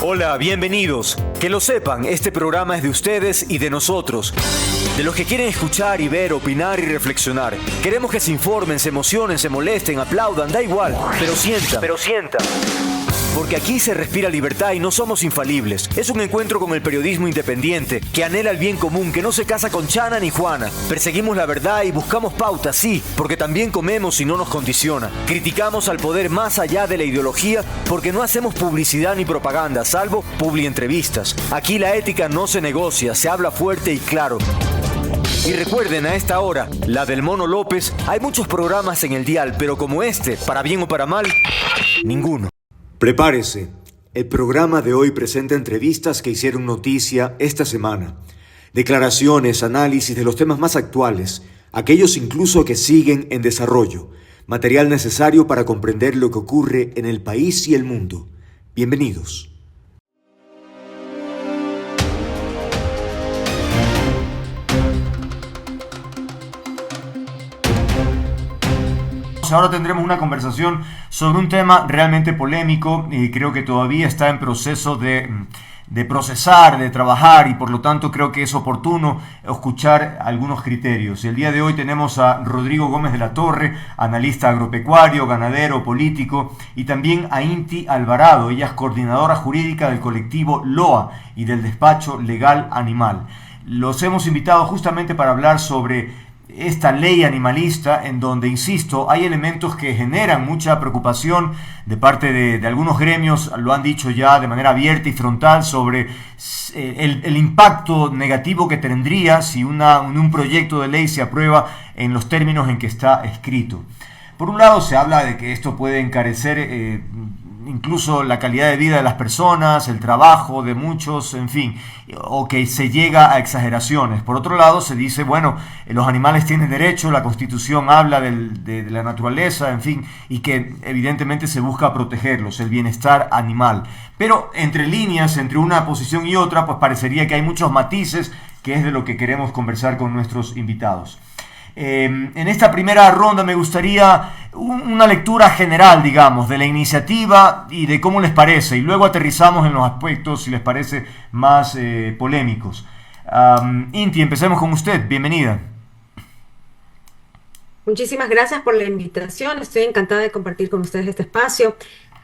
Hola, bienvenidos. Que lo sepan, este programa es de ustedes y de nosotros. De los que quieren escuchar y ver, opinar y reflexionar. Queremos que se informen, se emocionen, se molesten, aplaudan, da igual. Pero sientan. Porque aquí se respira libertad y no somos infalibles. Es un encuentro con el periodismo independiente, que anhela el bien común, que no se casa con Chana ni Juana. Perseguimos la verdad y buscamos pautas, sí, porque también comemos y no nos condiciona. Criticamos al poder más allá de la ideología, porque no hacemos publicidad ni propaganda, salvo publientrevistas. Aquí la ética no se negocia, se habla fuerte y claro. Y recuerden, a esta hora, la del Mono López, hay muchos programas en el dial, pero como este, para bien o para mal, ninguno. Prepárese. El programa de hoy presenta entrevistas que hicieron noticia esta semana. Declaraciones, análisis de los temas más actuales, aquellos incluso que siguen en desarrollo. Material necesario para comprender lo que ocurre en el país y el mundo. Bienvenidos. Ahora tendremos una conversación sobre un tema realmente polémico y creo que todavía está en proceso de procesar, de trabajar, y por lo tanto creo que es oportuno escuchar algunos criterios. El día de hoy tenemos a Rodrigo Gómez de la Torre, analista agropecuario, ganadero, político, y también a Inti Alvarado. Ella es coordinadora jurídica del colectivo LOA y del despacho Legal Animal. Los hemos invitado justamente para hablar sobre esta ley animalista, en donde, insisto, hay elementos que generan mucha preocupación de parte de algunos gremios, lo han dicho ya de manera abierta y frontal, sobre el impacto negativo que tendría si un proyecto de ley se aprueba en los términos en que está escrito. Por un lado, se habla de que esto puede encarecer incluso la calidad de vida de las personas, el trabajo de muchos, en fin, o que se llega a exageraciones. Por otro lado, se dice, bueno, los animales tienen derecho, la Constitución habla de la naturaleza, en fin, y que evidentemente se busca protegerlos, el bienestar animal. Pero entre líneas, entre una posición y otra, pues parecería que hay muchos matices, que es de lo que queremos conversar con nuestros invitados. En esta primera ronda me gustaría una lectura general, digamos, de la iniciativa y de cómo les parece, y luego aterrizamos en los aspectos, si les parece, más polémicos. Inti, empecemos con usted, bienvenida. Muchísimas gracias por la invitación, estoy encantada de compartir con ustedes este espacio.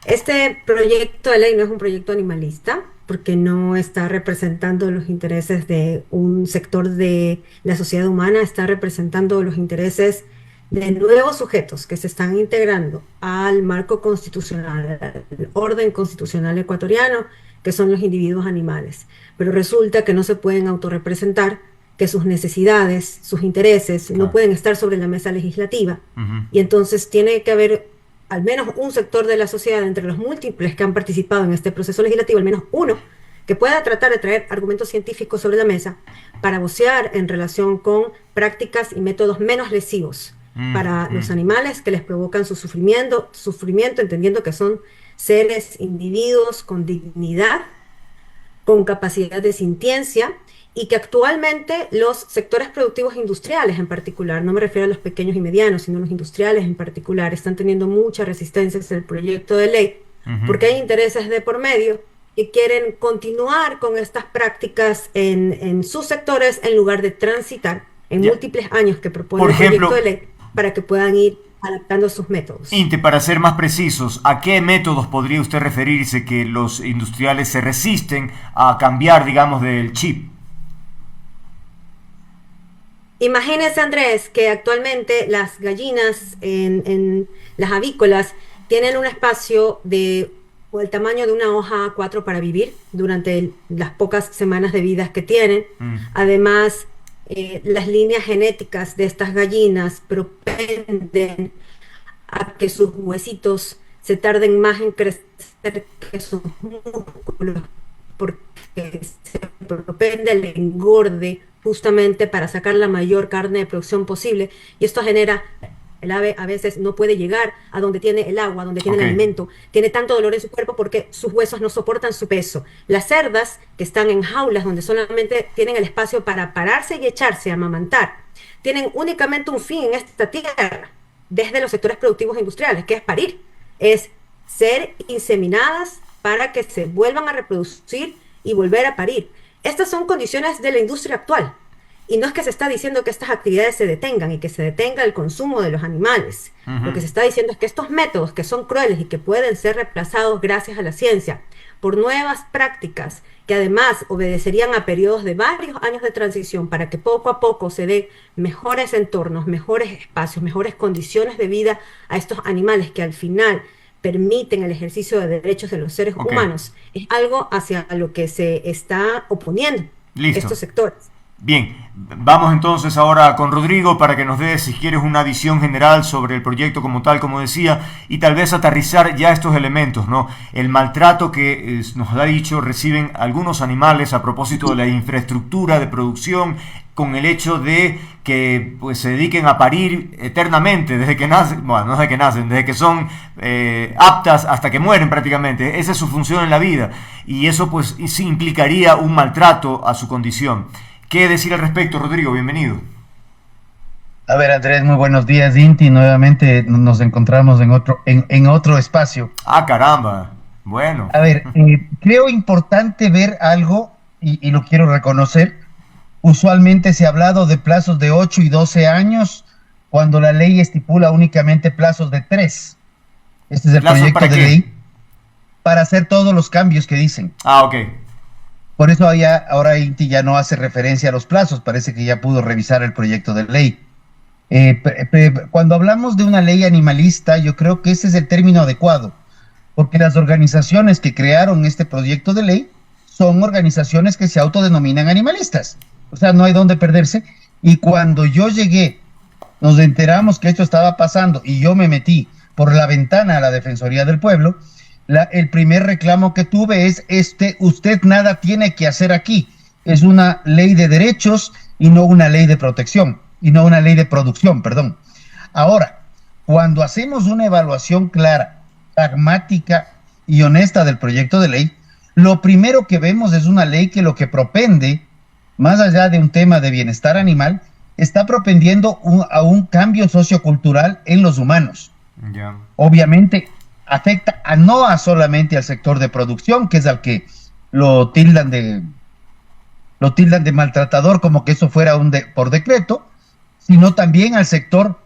Este proyecto de ley no es un proyecto animalista, porque no está representando los intereses de un sector de la sociedad humana, está representando los intereses de nuevos sujetos que se están integrando al marco constitucional, al orden constitucional ecuatoriano, que son los individuos animales. Pero resulta que no se pueden autorrepresentar, que sus necesidades, sus intereses no pueden estar sobre la mesa legislativa. Y entonces tiene que haber al menos un sector de la sociedad, entre los múltiples que han participado en este proceso legislativo, al menos uno, que pueda tratar de traer argumentos científicos sobre la mesa para vocear en relación con prácticas y métodos menos lesivos para los animales, que les provocan su sufrimiento, entendiendo que son seres, individuos con dignidad, con capacidad de sintiencia, y que actualmente los sectores productivos industriales en particular, no me refiero a los pequeños y medianos, sino a los industriales en particular, están teniendo mucha resistencia hacia el proyecto de ley, porque hay intereses de por medio que quieren continuar con estas prácticas en sus sectores en lugar de transitar en múltiples años que propone el proyecto de ley para que puedan ir adaptando sus métodos. Inte, para ser más precisos, ¿a qué métodos podría usted referirse que los industriales se resisten a cambiar, digamos, del chip? Imagínese, Andrés, que actualmente las gallinas en las avícolas tienen un espacio o el tamaño de una hoja A4 para vivir durante las pocas semanas de vida que tienen. Además, las líneas genéticas de estas gallinas propenden a que sus huesitos se tarden más en crecer que sus músculos, porque se propende al engorde justamente para sacar la mayor carne de producción posible, y esto genera, el ave a veces no puede llegar a donde tiene el agua, donde tiene el alimento, tiene tanto dolor en su cuerpo porque sus huesos no soportan su peso. Las cerdas, que están en jaulas donde solamente tienen el espacio para pararse y echarse a amamantar, tienen únicamente un fin en esta tierra, desde los sectores productivos industriales, que es parir, es ser inseminadas para que se vuelvan a reproducir y volver a parir. Estas son condiciones de la industria actual. Y no es que se está diciendo que estas actividades se detengan y que se detenga el consumo de los animales. Lo que se está diciendo es que estos métodos que son crueles y que pueden ser reemplazados gracias a la ciencia por nuevas prácticas que además obedecerían a periodos de varios años de transición para que poco a poco se den mejores entornos, mejores espacios, mejores condiciones de vida a estos animales que al final permiten el ejercicio de derechos de los seres humanos, es algo hacia lo que se está oponiendo estos sectores. Bien, vamos entonces ahora con Rodrigo para que nos dé, si quieres, una visión general sobre el proyecto como tal, como decía, y tal vez aterrizar ya estos elementos, ¿no? El maltrato que nos ha dicho reciben algunos animales a propósito de la infraestructura de producción, con el hecho de que pues se dediquen a parir eternamente desde que nacen, bueno, no desde que nacen, desde que son aptas hasta que mueren prácticamente. Esa es su función en la vida, y eso pues sí implicaría un maltrato a su condición. ¿Qué decir al respecto, Rodrigo? Bienvenido. A ver, Andrés, muy buenos días, Inti. Nuevamente nos encontramos en otro espacio. Ah, caramba. Bueno. A ver, creo importante ver algo, y lo quiero reconocer. Usualmente se ha hablado de plazos de 8 y 12 años, cuando la ley estipula únicamente plazos de 3. Este es el proyecto de ley para hacer todos los cambios que dicen. Ah, ok. Por eso ahora Inti ya no hace referencia a los plazos, parece que ya pudo revisar el proyecto de ley. Cuando hablamos de una ley animalista, yo creo que ese es el término adecuado, porque las organizaciones que crearon este proyecto de ley son organizaciones que se autodenominan animalistas. O sea, no hay dónde perderse. Y cuando yo llegué, nos enteramos que esto estaba pasando y yo me metí por la ventana a la Defensoría del Pueblo. El primer reclamo que tuve es usted nada tiene que hacer aquí, es una ley de derechos y no una ley de protección, y no una ley de producción, perdón. Ahora, cuando hacemos una evaluación clara, pragmática y honesta del proyecto de ley, lo primero que vemos es una ley que lo que propende, más allá de un tema de bienestar animal, está propendiendo a un cambio sociocultural en los humanos. Yeah. Obviamente afecta no solamente al sector de producción, que es al que lo tildan de maltratador, como que eso fuera por decreto, sino también al sector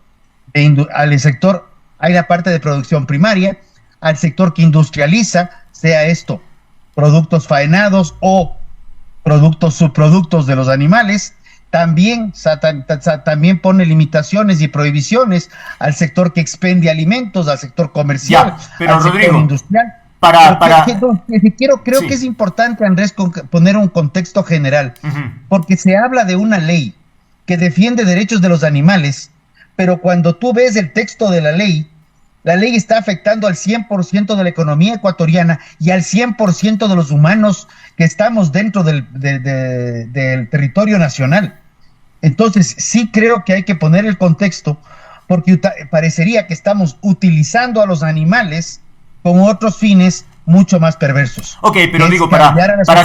hay la parte de producción primaria, al sector que industrializa, sea esto productos faenados o subproductos de los animales. También pone limitaciones y prohibiciones al sector que expende alimentos, al sector comercial, pero al Rodrigo, sector industrial. Creo que es importante, Andrés, poner un contexto general, porque se habla de una ley que defiende derechos de los animales, pero cuando tú ves el texto de la ley está afectando al 100% de la economía ecuatoriana y al 100% de los humanos que estamos dentro del territorio nacional. Entonces, sí creo que hay que poner el contexto, porque parecería que estamos utilizando a los animales con otros fines mucho más perversos. Ok, pero digo, para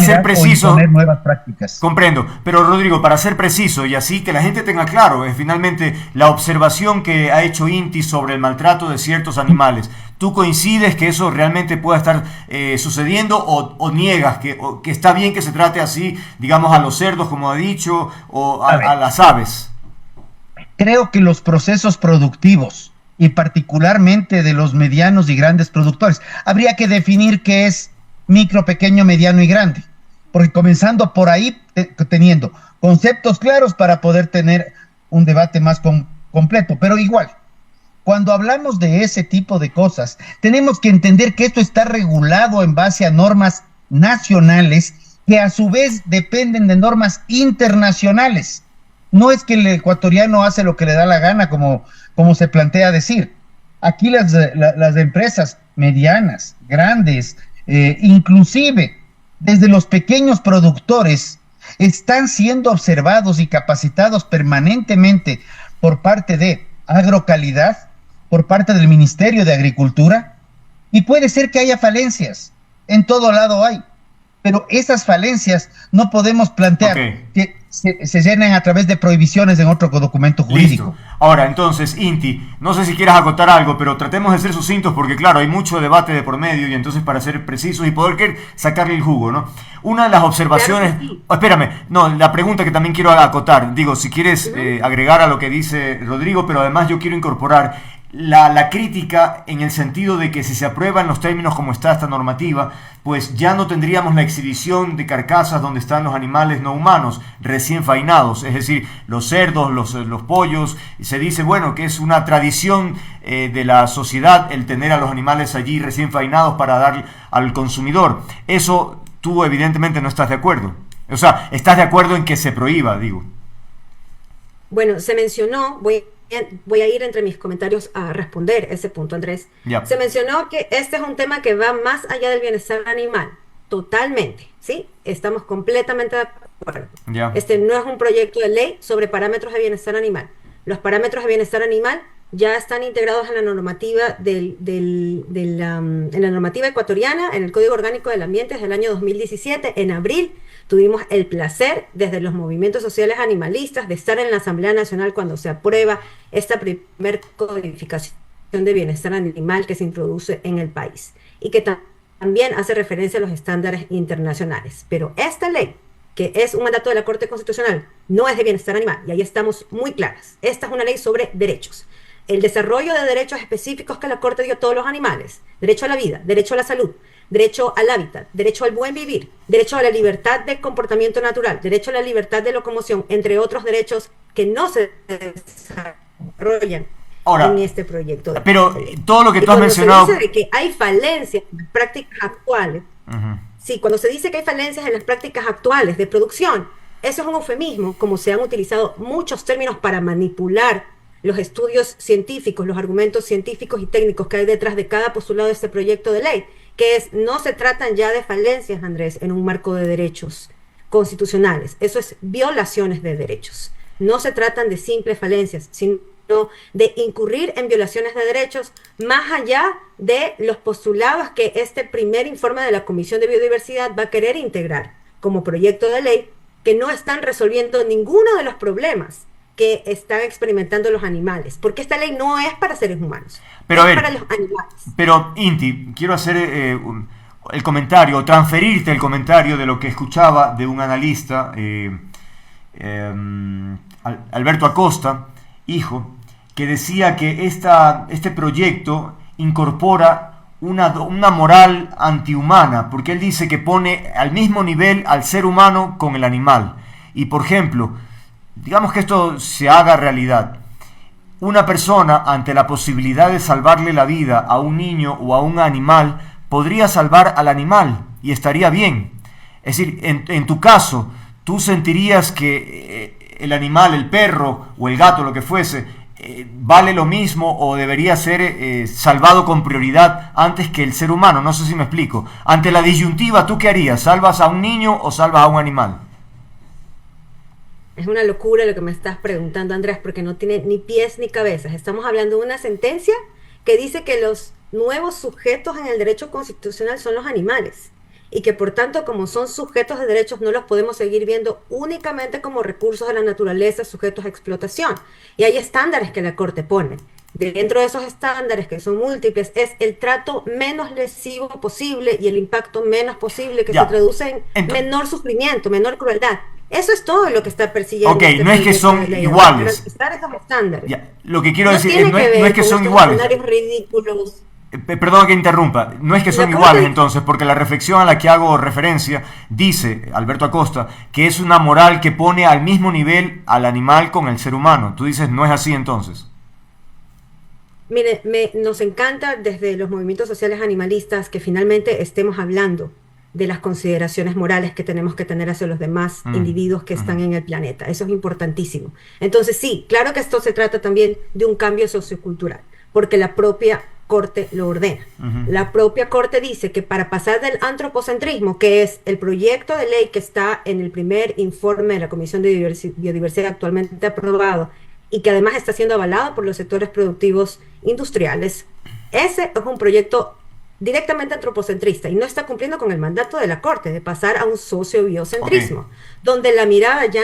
ser preciso, poner nuevas prácticas. Comprendo, pero Rodrigo, para ser preciso y así que la gente tenga claro, es finalmente la observación que ha hecho Inti sobre el maltrato de ciertos animales. ¿Tú coincides que eso realmente pueda estar sucediendo o niegas que está bien que se trate así, digamos, a los cerdos, como ha dicho, o a las aves? Creo que los procesos productivos, y particularmente de los medianos y grandes productores, habría que definir qué es micro, pequeño, mediano y grande, porque comenzando por ahí, teniendo conceptos claros para poder tener un debate más completo, pero igual, cuando hablamos de ese tipo de cosas, tenemos que entender que esto está regulado en base a normas nacionales que a su vez dependen de normas internacionales. No es que el ecuatoriano hace lo que le da la gana, como se plantea decir. Aquí las empresas medianas, grandes, inclusive desde los pequeños productores, están siendo observados y capacitados permanentemente por parte de Agrocalidad, por parte del Ministerio de Agricultura, y puede ser que haya falencias, en todo lado hay, pero esas falencias no podemos plantear que se llenan a través de prohibiciones en otro documento jurídico. Listo. Ahora, entonces, Inti, no sé si quieras acotar algo, pero tratemos de ser sucintos porque, claro, hay mucho debate de por medio y entonces para ser precisos y poder sacarle el jugo, ¿no? Una de las observaciones... Claro que sí. Espérame, no, la pregunta que también quiero acotar, digo, si quieres agregar a lo que dice Rodrigo, pero además yo quiero incorporar la crítica en el sentido de que si se aprueba en los términos como está esta normativa, pues ya no tendríamos la exhibición de carcasas donde están los animales no humanos recién fainados, es decir, los cerdos, los pollos. Se dice, bueno, que es una tradición de la sociedad el tener a los animales allí recién fainados para dar al consumidor. Eso tú evidentemente no estás de acuerdo. O sea, estás de acuerdo en que se prohíba, digo. Bueno, se mencionó, voy a ir entre mis comentarios a responder ese punto, Andrés. Ya. Se mencionó que este es un tema que va más allá del bienestar animal, totalmente, ¿sí? Estamos completamente de acuerdo. Ya. Este no es un proyecto de ley sobre parámetros de bienestar animal. Los parámetros de bienestar animal ya están integrados en la normativa en la normativa ecuatoriana, en el Código Orgánico del Ambiente desde el año 2017. En abril tuvimos el placer desde los movimientos sociales animalistas de estar en la Asamblea Nacional cuando se aprueba esta primer codificación de bienestar animal que se introduce en el país y que también hace referencia a los estándares internacionales. Pero esta ley, que es un mandato de la Corte Constitucional, no es de bienestar animal, y ahí estamos muy claras. Esta es una ley sobre derechos. El desarrollo de derechos específicos que la Corte dio a todos los animales: derecho a la vida, derecho a la salud, derecho al hábitat, derecho al buen vivir, derecho a la libertad de comportamiento natural, derecho a la libertad de locomoción, entre otros derechos que no se desarrollan en este proyecto. Pero todo lo que tú has cuando mencionado... se dice de que hay falencias en las prácticas actuales, sí, cuando se dice que hay falencias en las prácticas actuales de producción, eso es un eufemismo, como se han utilizado muchos términos para manipular los estudios científicos, los argumentos científicos y técnicos que hay detrás de cada postulado de este proyecto de ley, que no se tratan ya de falencias, Andrés, en un marco de derechos constitucionales. Eso es violaciones de derechos. No se tratan de simples falencias, sino de incurrir en violaciones de derechos más allá de los postulados que este primer informe de la Comisión de Biodiversidad va a querer integrar como proyecto de ley, que no están resolviendo ninguno de los problemas que están experimentando los animales, porque esta ley no es para seres humanos, pero es a ver, para los animales. Pero, Inti, quiero hacer el comentario, transferirte el comentario de lo que escuchaba de un analista, Alberto Acosta, hijo, que decía que este proyecto incorpora una moral antihumana, porque él dice que pone al mismo nivel al ser humano con el animal. Y, por ejemplo, digamos que esto se haga realidad. Una persona, ante la posibilidad de salvarle la vida a un niño o a un animal, podría salvar al animal y estaría bien. Es decir, en tu caso, ¿tú sentirías que el animal, el perro o el gato, lo que fuese, vale lo mismo o debería ser salvado con prioridad antes que el ser humano? No sé si me explico. Ante la disyuntiva, ¿tú qué harías? ¿Salvas a un niño o salvas a un animal? Es una locura lo que me estás preguntando, Andrés, porque no tiene ni pies ni cabezas. Estamos hablando de una sentencia que dice que los nuevos sujetos en el derecho constitucional son los animales y que por tanto, como son sujetos de derechos, no los podemos seguir viendo únicamente como recursos de la naturaleza sujetos a explotación. Y hay estándares que la Corte pone. Dentro de esos estándares, que son múltiples, es el trato menos lesivo posible y el impacto menos posible, que se traduce en menor sufrimiento, menor crueldad. Eso es todo lo que está persiguiendo. Ok, no es que son iguales. Ya, lo que quiero decir es no es que son iguales. Ridículos. Perdón que interrumpa, no es que son iguales entonces, porque la reflexión a la que hago referencia dice Alberto Acosta que es una moral que pone al mismo nivel al animal con el ser humano. Tú dices, no es así entonces. Mire, nos encanta desde los movimientos sociales animalistas que finalmente estemos hablando de las consideraciones morales que tenemos que tener hacia los demás individuos que están en el planeta. Eso es importantísimo. Entonces sí, claro que esto se trata también de un cambio sociocultural, porque la propia Corte lo ordena. La propia Corte dice que para pasar del antropocentrismo, que es el proyecto de ley que está en el primer informe de la Comisión de Biodiversidad actualmente aprobado y que además está siendo avalado por los sectores productivos industriales, ese es un proyecto directamente antropocentrista y no está cumpliendo con el mandato de la Corte de pasar a un sociobiocentrismo, Ok. donde la mirada ya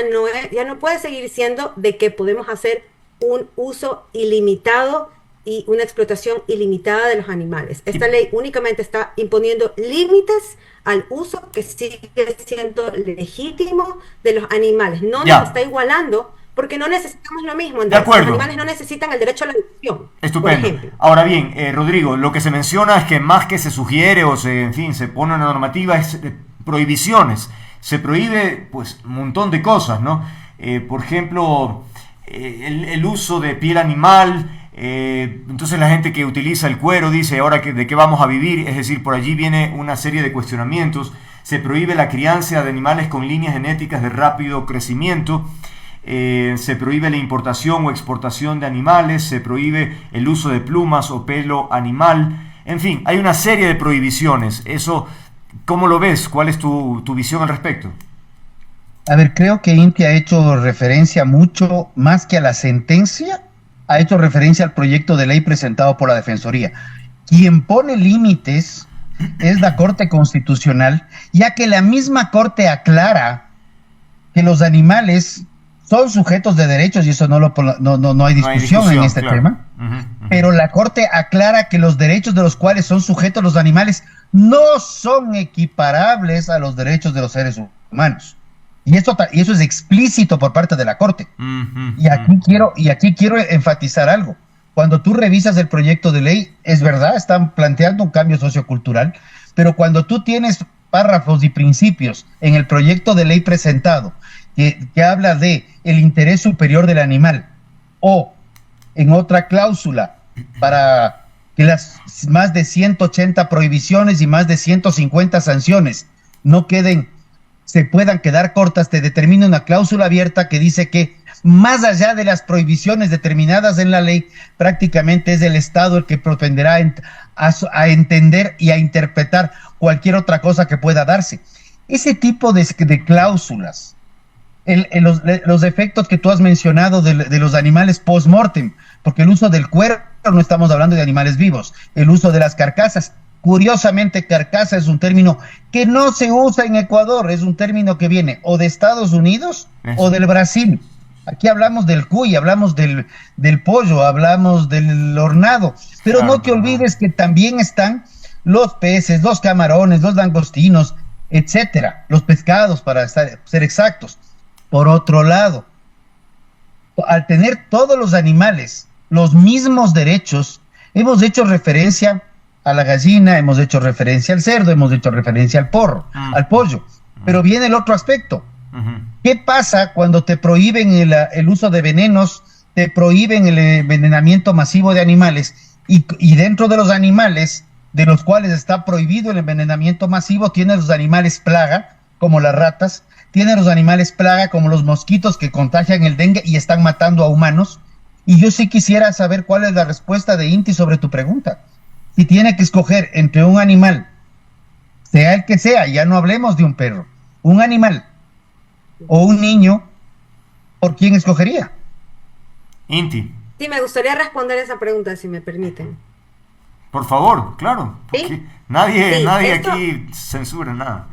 no puede seguir siendo de que podemos hacer un uso ilimitado y una explotación ilimitada de los animales. Esta ley únicamente está imponiendo límites al uso que sigue siendo legítimo de los animales. No Ya, nos está igualando porque no necesitamos lo mismo, de Andrés. Los acuerdo. animales no necesitan el derecho a la educación, por Estupendo. ejemplo. Ahora bien, Rodrigo, lo que se menciona es que más que se sugiere o se, en fin, se pone una normativa es prohibiciones. Se prohíbe, pues, un montón de cosas, ¿no? Por ejemplo, el uso de piel animal. Entonces la gente que utiliza el cuero dice, ahora de qué vamos a vivir, es decir, por allí viene una serie de cuestionamientos. Se prohíbe la crianza de animales con líneas genéticas de rápido crecimiento. Se prohíbe la importación o exportación de animales, se prohíbe el uso de plumas o pelo animal, en fin, hay una serie de prohibiciones. Eso, ¿cómo lo ves? ¿Cuál es tu visión al respecto? A ver, creo que Inti ha hecho referencia mucho más que a la sentencia, ha hecho referencia al proyecto de ley presentado por la Defensoría. Quien pone límites es la Corte Constitucional, ya que la misma Corte aclara que los animales son sujetos de derechos y eso no hay discusión en este claro. tema, Ujú. pero la Corte aclara que los derechos de los cuales son sujetos los animales no son equiparables a los derechos de los seres humanos. Y eso es explícito por parte de la Corte. Ujú. Y aquí quiero enfatizar algo. Cuando tú revisas el proyecto de ley, es verdad, están planteando un cambio sociocultural, pero cuando tú tienes párrafos y principios en el proyecto de ley presentado que habla de el interés superior del animal, o en otra cláusula para que las más de 180 prohibiciones y más de 150 sanciones se puedan quedar cortas, te determina una cláusula abierta que dice que más allá de las prohibiciones determinadas en la ley, prácticamente es el Estado el que propenderá a entender y a interpretar cualquier otra cosa que pueda darse. Ese tipo de cláusulas, los efectos que tú has mencionado de los animales post-mortem, porque el uso del cuero, no estamos hablando de animales vivos, el uso de las carcasas. Curiosamente, carcasa es un término que no se usa en Ecuador, es un término que viene o de Estados Unidos o del Brasil. Aquí hablamos del cuy, hablamos del pollo, hablamos del hornado, pero Claro, no te olvides que también están los peces, los camarones, los langostinos, etcétera, los pescados, para ser exactos. Por otro lado, al tener todos los animales los mismos derechos, hemos hecho referencia a la gallina, hemos hecho referencia al cerdo, hemos hecho referencia al pollo, pero viene el otro aspecto. Ujú. ¿Qué pasa cuando te prohíben el uso de venenos, te prohíben el envenenamiento masivo de animales y dentro de los animales de los cuales está prohibido el envenenamiento masivo, tienes los animales plaga, como las ratas, tienes los animales plaga como los mosquitos que contagian el dengue y están matando a humanos? Y yo sí quisiera saber cuál es la respuesta de Inti sobre tu pregunta. Si tiene que escoger entre un animal, sea el que sea, ya no hablemos de un perro, un animal o un niño, ¿por quién escogería? Inti, Sí, me gustaría responder esa pregunta, si me permiten. por favor, claro. ¿Sí? Porque nadie Sí, esto- aquí censura nada.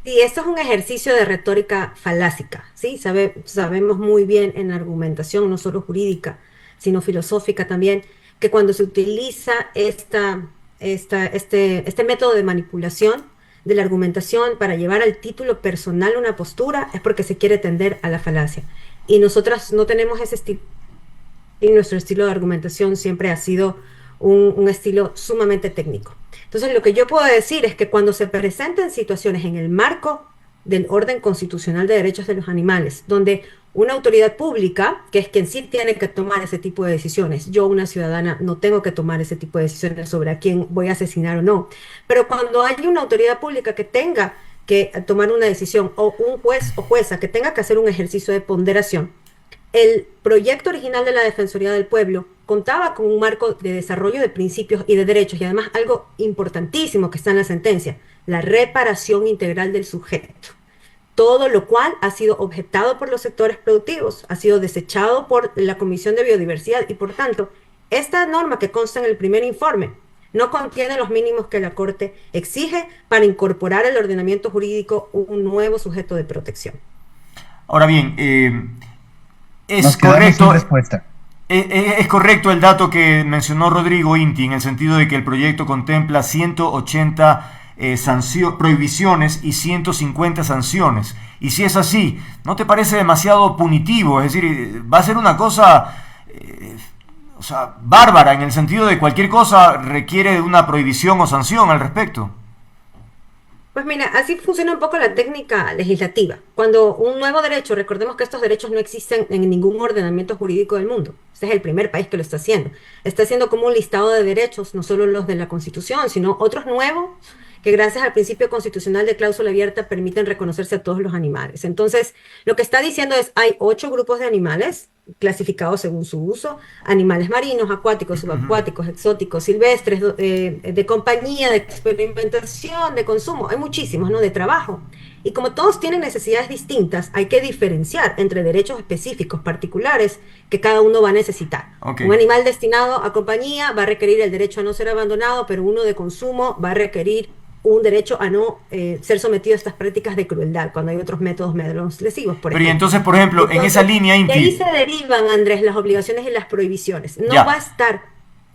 Sí, esto es un ejercicio de retórica falásica, ¿sí? Sabemos muy bien en la argumentación, no solo jurídica, sino filosófica también, que cuando se utiliza este método de manipulación de la argumentación para llevar al título personal una postura, es porque se quiere tender a la falacia. Y nosotras no tenemos ese estilo, y nuestro estilo de argumentación siempre ha sido un estilo sumamente técnico. Entonces, lo que yo puedo decir es que cuando se presenten situaciones en el marco del orden constitucional de derechos de los animales, donde una autoridad pública, que es quien sí tiene que tomar ese tipo de decisiones, yo, una ciudadana, no tengo que tomar ese tipo de decisiones sobre a quién voy a asesinar o no, pero cuando hay una autoridad pública que tenga que tomar una decisión, o un juez o jueza que tenga que hacer un ejercicio de ponderación, el proyecto original de la Defensoría del Pueblo contaba con un marco de desarrollo de principios y de derechos, y además algo importantísimo que está en la sentencia, la reparación integral del sujeto. Todo lo cual ha sido objetado por los sectores productivos, ha sido desechado por la Comisión de Biodiversidad, y por tanto, esta norma que consta en el primer informe no contiene los mínimos que la Corte exige para incorporar al ordenamiento jurídico un nuevo sujeto de protección. Ahora bien, es Nos quedamos correcto. sin respuesta. Es correcto el dato que mencionó Rodrigo Inti, en el sentido de que el proyecto contempla 180 prohibiciones y 150 sanciones. Y si es así, ¿no te parece demasiado punitivo? Es decir, va a ser una cosa bárbara, en el sentido de cualquier cosa requiere de una prohibición o sanción al respecto. Pues mira, así funciona un poco la técnica legislativa. Cuando un nuevo derecho, recordemos que estos derechos no existen en ningún ordenamiento jurídico del mundo. Este es el primer país que lo está haciendo. Está haciendo como un listado de derechos, no solo los de la Constitución, sino otros nuevos que gracias al principio constitucional de cláusula abierta permiten reconocerse a todos los animales. Entonces, lo que está diciendo es, hay 8 grupos de animales clasificados según su uso: animales marinos, acuáticos, subacuáticos, exóticos, silvestres, de compañía, de experimentación, de consumo. Hay muchísimos, ¿no? De trabajo. Y como todos tienen necesidades distintas, hay que diferenciar entre derechos específicos particulares que cada uno va a necesitar. Okay. Un animal destinado a compañía va a requerir el derecho a no ser abandonado, pero uno de consumo va a requerir un derecho a no ser sometido a estas prácticas de crueldad, cuando hay otros métodos menos lesivos, por Pero ejemplo. Y entonces, por ejemplo, en esa línea, Inti... De ahí se derivan, Andrés, las obligaciones y las prohibiciones. No Ya. va a estar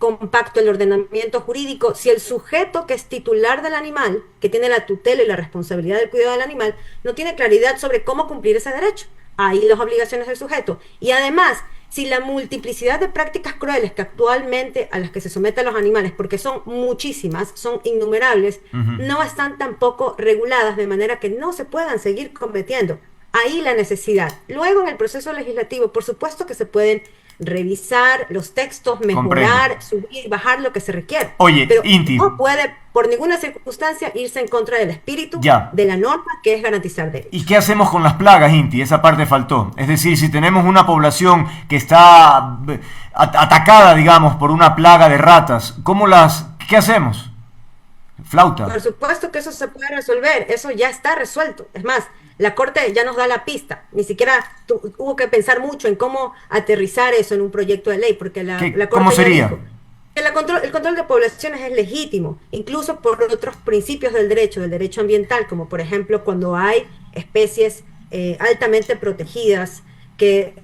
compacto el ordenamiento jurídico si el sujeto que es titular del animal, que tiene la tutela y la responsabilidad del cuidado del animal, no tiene claridad sobre cómo cumplir ese derecho. Ahí las obligaciones del sujeto. Y además, si la multiplicidad de prácticas crueles que actualmente a las que se someten los animales, porque son muchísimas, son innumerables, no están tampoco reguladas de manera que no se puedan seguir cometiendo. Ahí la necesidad. Luego, en el proceso legislativo, por supuesto que se pueden revisar los textos, mejorar, subir, bajar lo que se requiere. Oye, pero Inti, no puede, por ninguna circunstancia, irse en contra del espíritu de la norma, que es garantizar derechos. ¿Y qué hacemos con las plagas, Inti? Esa parte faltó. Es decir, si tenemos una población que está atacada, digamos, por una plaga de ratas, ¿qué hacemos? Flauta. Por supuesto que eso se puede resolver, eso ya está resuelto. Es más, la Corte ya nos da la pista. Ni siquiera hubo que pensar mucho en cómo aterrizar eso en un proyecto de ley, porque la Corte ¿Cómo sería? dijo que el control de poblaciones es legítimo, incluso por otros principios del derecho ambiental, como por ejemplo cuando hay especies altamente protegidas que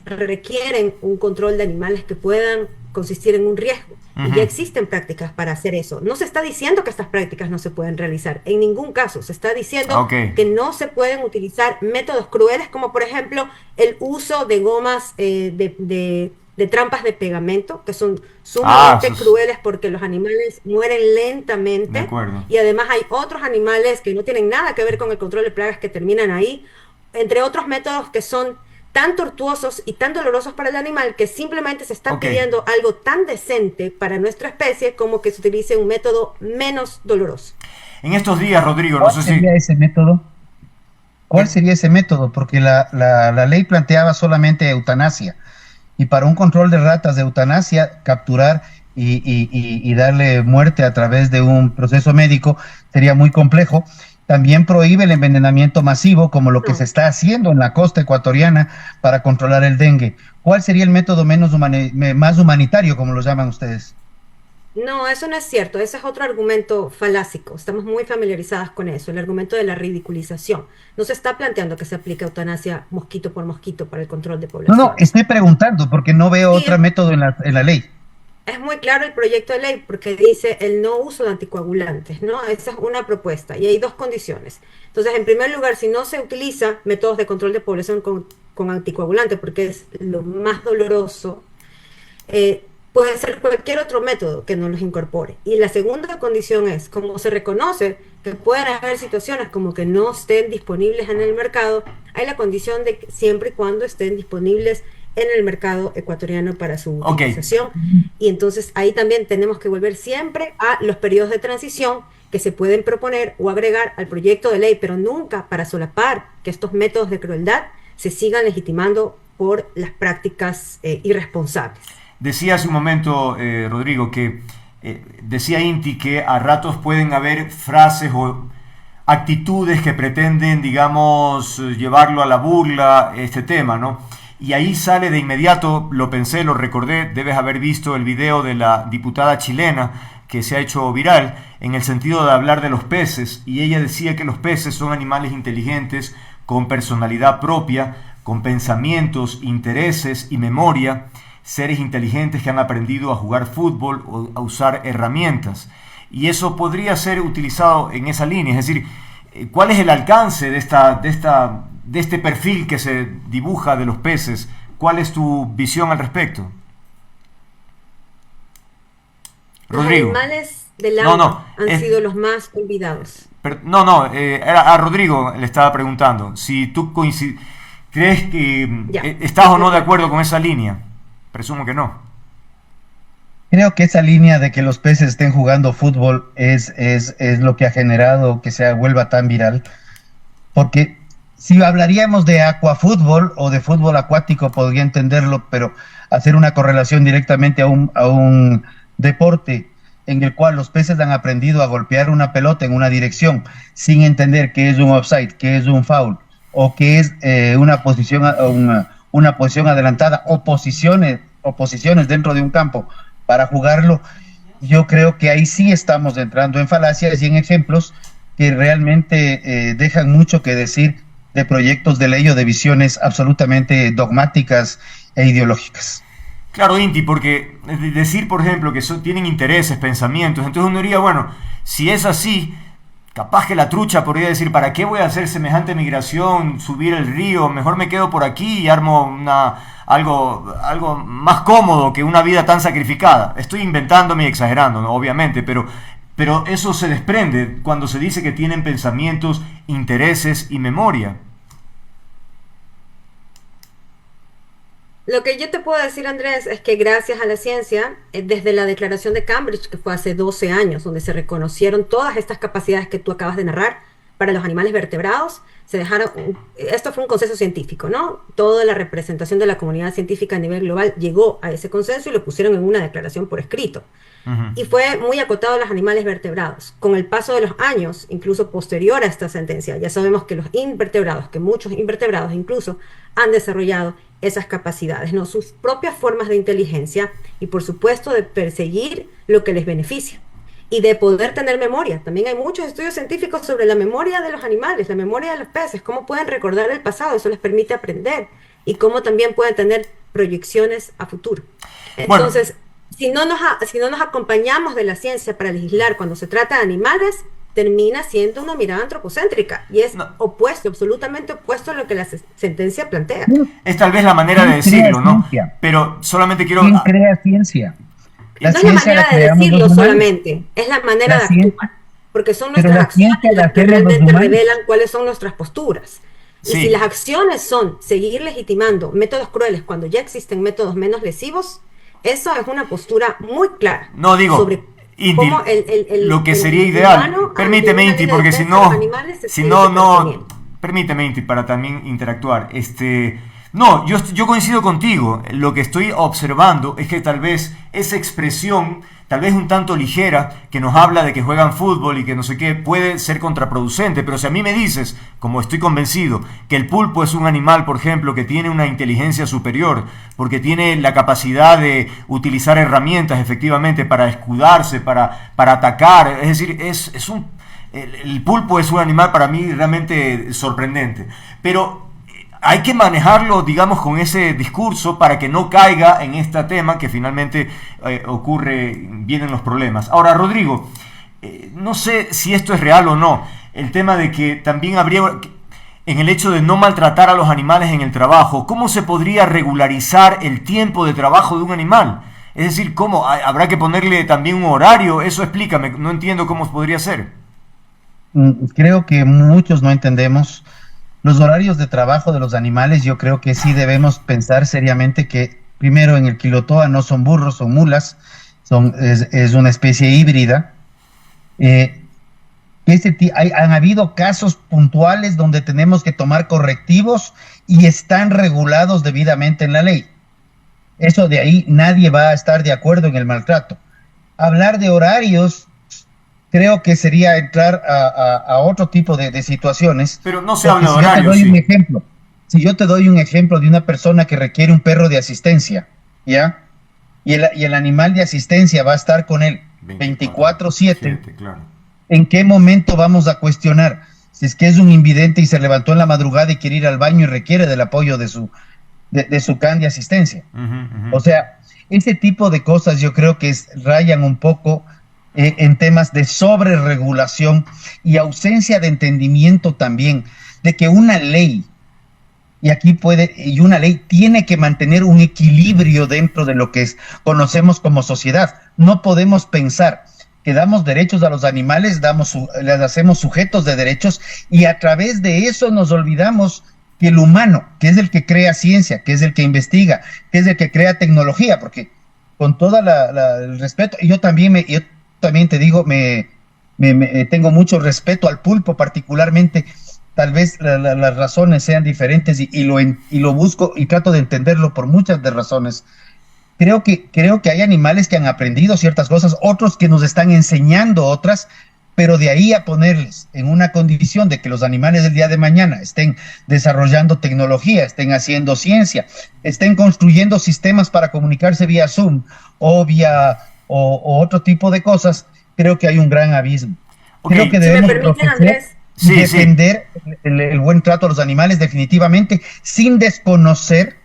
requieren un control de animales que puedan consistir en un riesgo. Y ya existen prácticas para hacer eso. No se está diciendo que estas prácticas no se pueden realizar, en ningún caso. Se está diciendo que no se pueden utilizar métodos crueles, como por ejemplo el uso de gomas de trampas de pegamento, que son sumamente crueles porque los animales mueren lentamente. De acuerdo. Y además hay otros animales que no tienen nada que ver con el control de plagas que terminan ahí, entre otros métodos que son tan tortuosos y tan dolorosos para el animal, que simplemente se está pidiendo algo tan decente para nuestra especie como que se utilice un método menos doloroso. En estos días, Rodrigo, ¿Cuál sería ese método? ¿Cuál sería ese método? Porque la ley planteaba solamente eutanasia, y para un control de ratas de eutanasia, capturar y darle muerte a través de un proceso médico sería muy complejo. También prohíbe el envenenamiento masivo, como lo que se está haciendo en la costa ecuatoriana para controlar el dengue. ¿Cuál sería el método más humanitario, como lo llaman ustedes? No, eso no es cierto. Ese es otro argumento falácico. Estamos muy familiarizadas con eso, el argumento de la ridiculización. No se está planteando que se aplique eutanasia mosquito por mosquito para el control de población. No, estoy preguntando porque no veo otro método en la ley. Es muy claro el proyecto de ley porque dice el no uso de anticoagulantes, ¿no? Esa es una propuesta y hay dos condiciones. Entonces, en primer lugar, si no se utiliza métodos de control de población con anticoagulantes, porque es lo más doloroso, puede ser cualquier otro método que no los incorpore. Y la segunda condición es, como se reconoce que pueden haber situaciones como que no estén disponibles en el mercado, hay la condición de que siempre y cuando estén disponibles en el mercado ecuatoriano para su utilización. Y entonces ahí también tenemos que volver siempre a los periodos de transición que se pueden proponer o agregar al proyecto de ley, pero nunca para solapar que estos métodos de crueldad se sigan legitimando por las prácticas irresponsables. Decía hace un momento, Rodrigo, que decía Inti que a ratos pueden haber frases o actitudes que pretenden, digamos, llevarlo a la burla, este tema, ¿no? Y ahí sale de inmediato, lo pensé, lo recordé, debes haber visto el video de la diputada chilena que se ha hecho viral en el sentido de hablar de los peces, y ella decía que los peces son animales inteligentes, con personalidad propia, con pensamientos, intereses y memoria, seres inteligentes que han aprendido a jugar fútbol o a usar herramientas. Y eso podría ser utilizado en esa línea, es decir, ¿cuál es el alcance de este perfil que se dibuja de los peces? ¿Cuál es tu visión al respecto? Rodrigo. Los animales del agua han sido los más olvidados. Era a Rodrigo le estaba preguntando si tú crees que estás o no de acuerdo con esa línea. Presumo que no. Creo que esa línea de que los peces estén jugando fútbol es lo que ha generado que se vuelva tan viral, porque si hablaríamos de acuafútbol o de fútbol acuático podría entenderlo, pero hacer una correlación directamente a un deporte en el cual los peces han aprendido a golpear una pelota en una dirección sin entender qué es un offside, qué es un foul o qué es una posición adelantada o posiciones dentro de un campo para jugarlo, yo creo que ahí sí estamos entrando en falacias y en ejemplos que realmente dejan mucho que decir de proyectos de ley o de visiones absolutamente dogmáticas e ideológicas. Claro, Inti, porque decir, por ejemplo, que tienen intereses, pensamientos, entonces uno diría, bueno, si es así, capaz que la trucha podría decir, ¿para qué voy a hacer semejante migración, subir el río? Mejor me quedo por aquí y armo algo más cómodo que una vida tan sacrificada. Estoy inventándome y exagerando, ¿no? Obviamente, pero eso se desprende cuando se dice que tienen pensamientos, intereses y memoria. Lo que yo te puedo decir, Andrés, es que gracias a la ciencia, desde la Declaración de Cambridge, que fue hace 12 años, donde se reconocieron todas estas capacidades que tú acabas de narrar para los animales vertebrados, esto fue un consenso científico, ¿no? Toda la representación de la comunidad científica a nivel global llegó a ese consenso y lo pusieron en una declaración por escrito. Y fue muy acotado a los animales vertebrados. Con el paso de los años, incluso posterior a esta sentencia, ya sabemos que muchos invertebrados incluso han desarrollado esas capacidades, ¿no? Sus propias formas de inteligencia y por supuesto de perseguir lo que les beneficia y de poder tener memoria. También hay muchos estudios científicos sobre la memoria de los animales, la memoria de los peces, cómo pueden recordar el pasado, eso les permite aprender y cómo también pueden tener proyecciones a futuro. Entonces, si no nos acompañamos de la ciencia para legislar cuando se trata de animales, termina siendo una mirada antropocéntrica y es absolutamente opuesto a lo que la sentencia plantea. Es tal vez la manera de decirlo, ¿no? Pero solamente quiero... ¿Quién crea ciencia? No es la manera de decirlo solamente, es la manera de actuar, porque son nuestras acciones las que realmente revelan cuáles son nuestras posturas. Y si las acciones son seguir legitimando métodos crueles cuando ya existen métodos menos lesivos, eso es una postura muy clara. No digo... sobre Inti, lo que sería ideal, permíteme Inti, porque permíteme Inti, para también interactuar, yo coincido contigo, lo que estoy observando es que tal vez esa expresión, tal vez un tanto ligera, que nos habla de que juegan fútbol y que no sé qué, puede ser contraproducente, pero si a mí me dices, como estoy convencido, que el pulpo es un animal, por ejemplo, que tiene una inteligencia superior, porque tiene la capacidad de utilizar herramientas efectivamente para escudarse, para atacar, es decir, el pulpo es un animal para mí realmente sorprendente, pero hay que manejarlo, digamos, con ese discurso para que no caiga en este tema que finalmente vienen los problemas. Ahora, Rodrigo, no sé si esto es real o no, el tema de que también habría, en el hecho de no maltratar a los animales en el trabajo, ¿cómo se podría regularizar el tiempo de trabajo de un animal? Es decir, ¿cómo? ¿Habrá que ponerle también un horario? Eso explícame, no entiendo cómo podría ser. Creo que muchos no entendemos los horarios de trabajo de los animales. Yo creo que sí debemos pensar seriamente que, primero, en el Quilotoa no son burros, son mulas, es una especie híbrida. Han habido casos puntuales donde tenemos que tomar correctivos y están regulados debidamente en la ley. Eso de ahí nadie va a estar de acuerdo en el maltrato. Hablar de horarios creo que sería entrar a otro tipo de situaciones. Pero no se habla de horarios. Si yo te doy un ejemplo de una persona que requiere un perro de asistencia, ¿ya? Y el animal de asistencia va a estar con él 24/7, claro. ¿en qué momento vamos a cuestionar si es que es un invidente y se levantó en la madrugada y quiere ir al baño y requiere del apoyo de su CAN de asistencia? O sea, ese tipo de cosas yo creo que rayan un poco en temas de sobreregulación y ausencia de entendimiento también de que una ley, y una ley tiene que mantener un equilibrio dentro de lo que conocemos como sociedad. No podemos pensar que damos derechos a los animales, les hacemos sujetos de derechos, y a través de eso nos olvidamos que el humano, que es el que crea ciencia, que es el que investiga, que es el que crea tecnología, porque con todo el respeto, yo también te digo, tengo mucho respeto al pulpo particularmente. Tal vez las razones sean diferentes y lo busco y trato de entenderlo por muchas de razones. Creo que hay animales que han aprendido ciertas cosas, otros que nos están enseñando otras, pero de ahí a ponerles en una condición de que los animales del día de mañana estén desarrollando tecnología, estén haciendo ciencia, estén construyendo sistemas para comunicarse vía Zoom o otro tipo de cosas, creo que hay un gran abismo. Okay. Creo que debemos defender el buen trato a los animales definitivamente, sin desconocer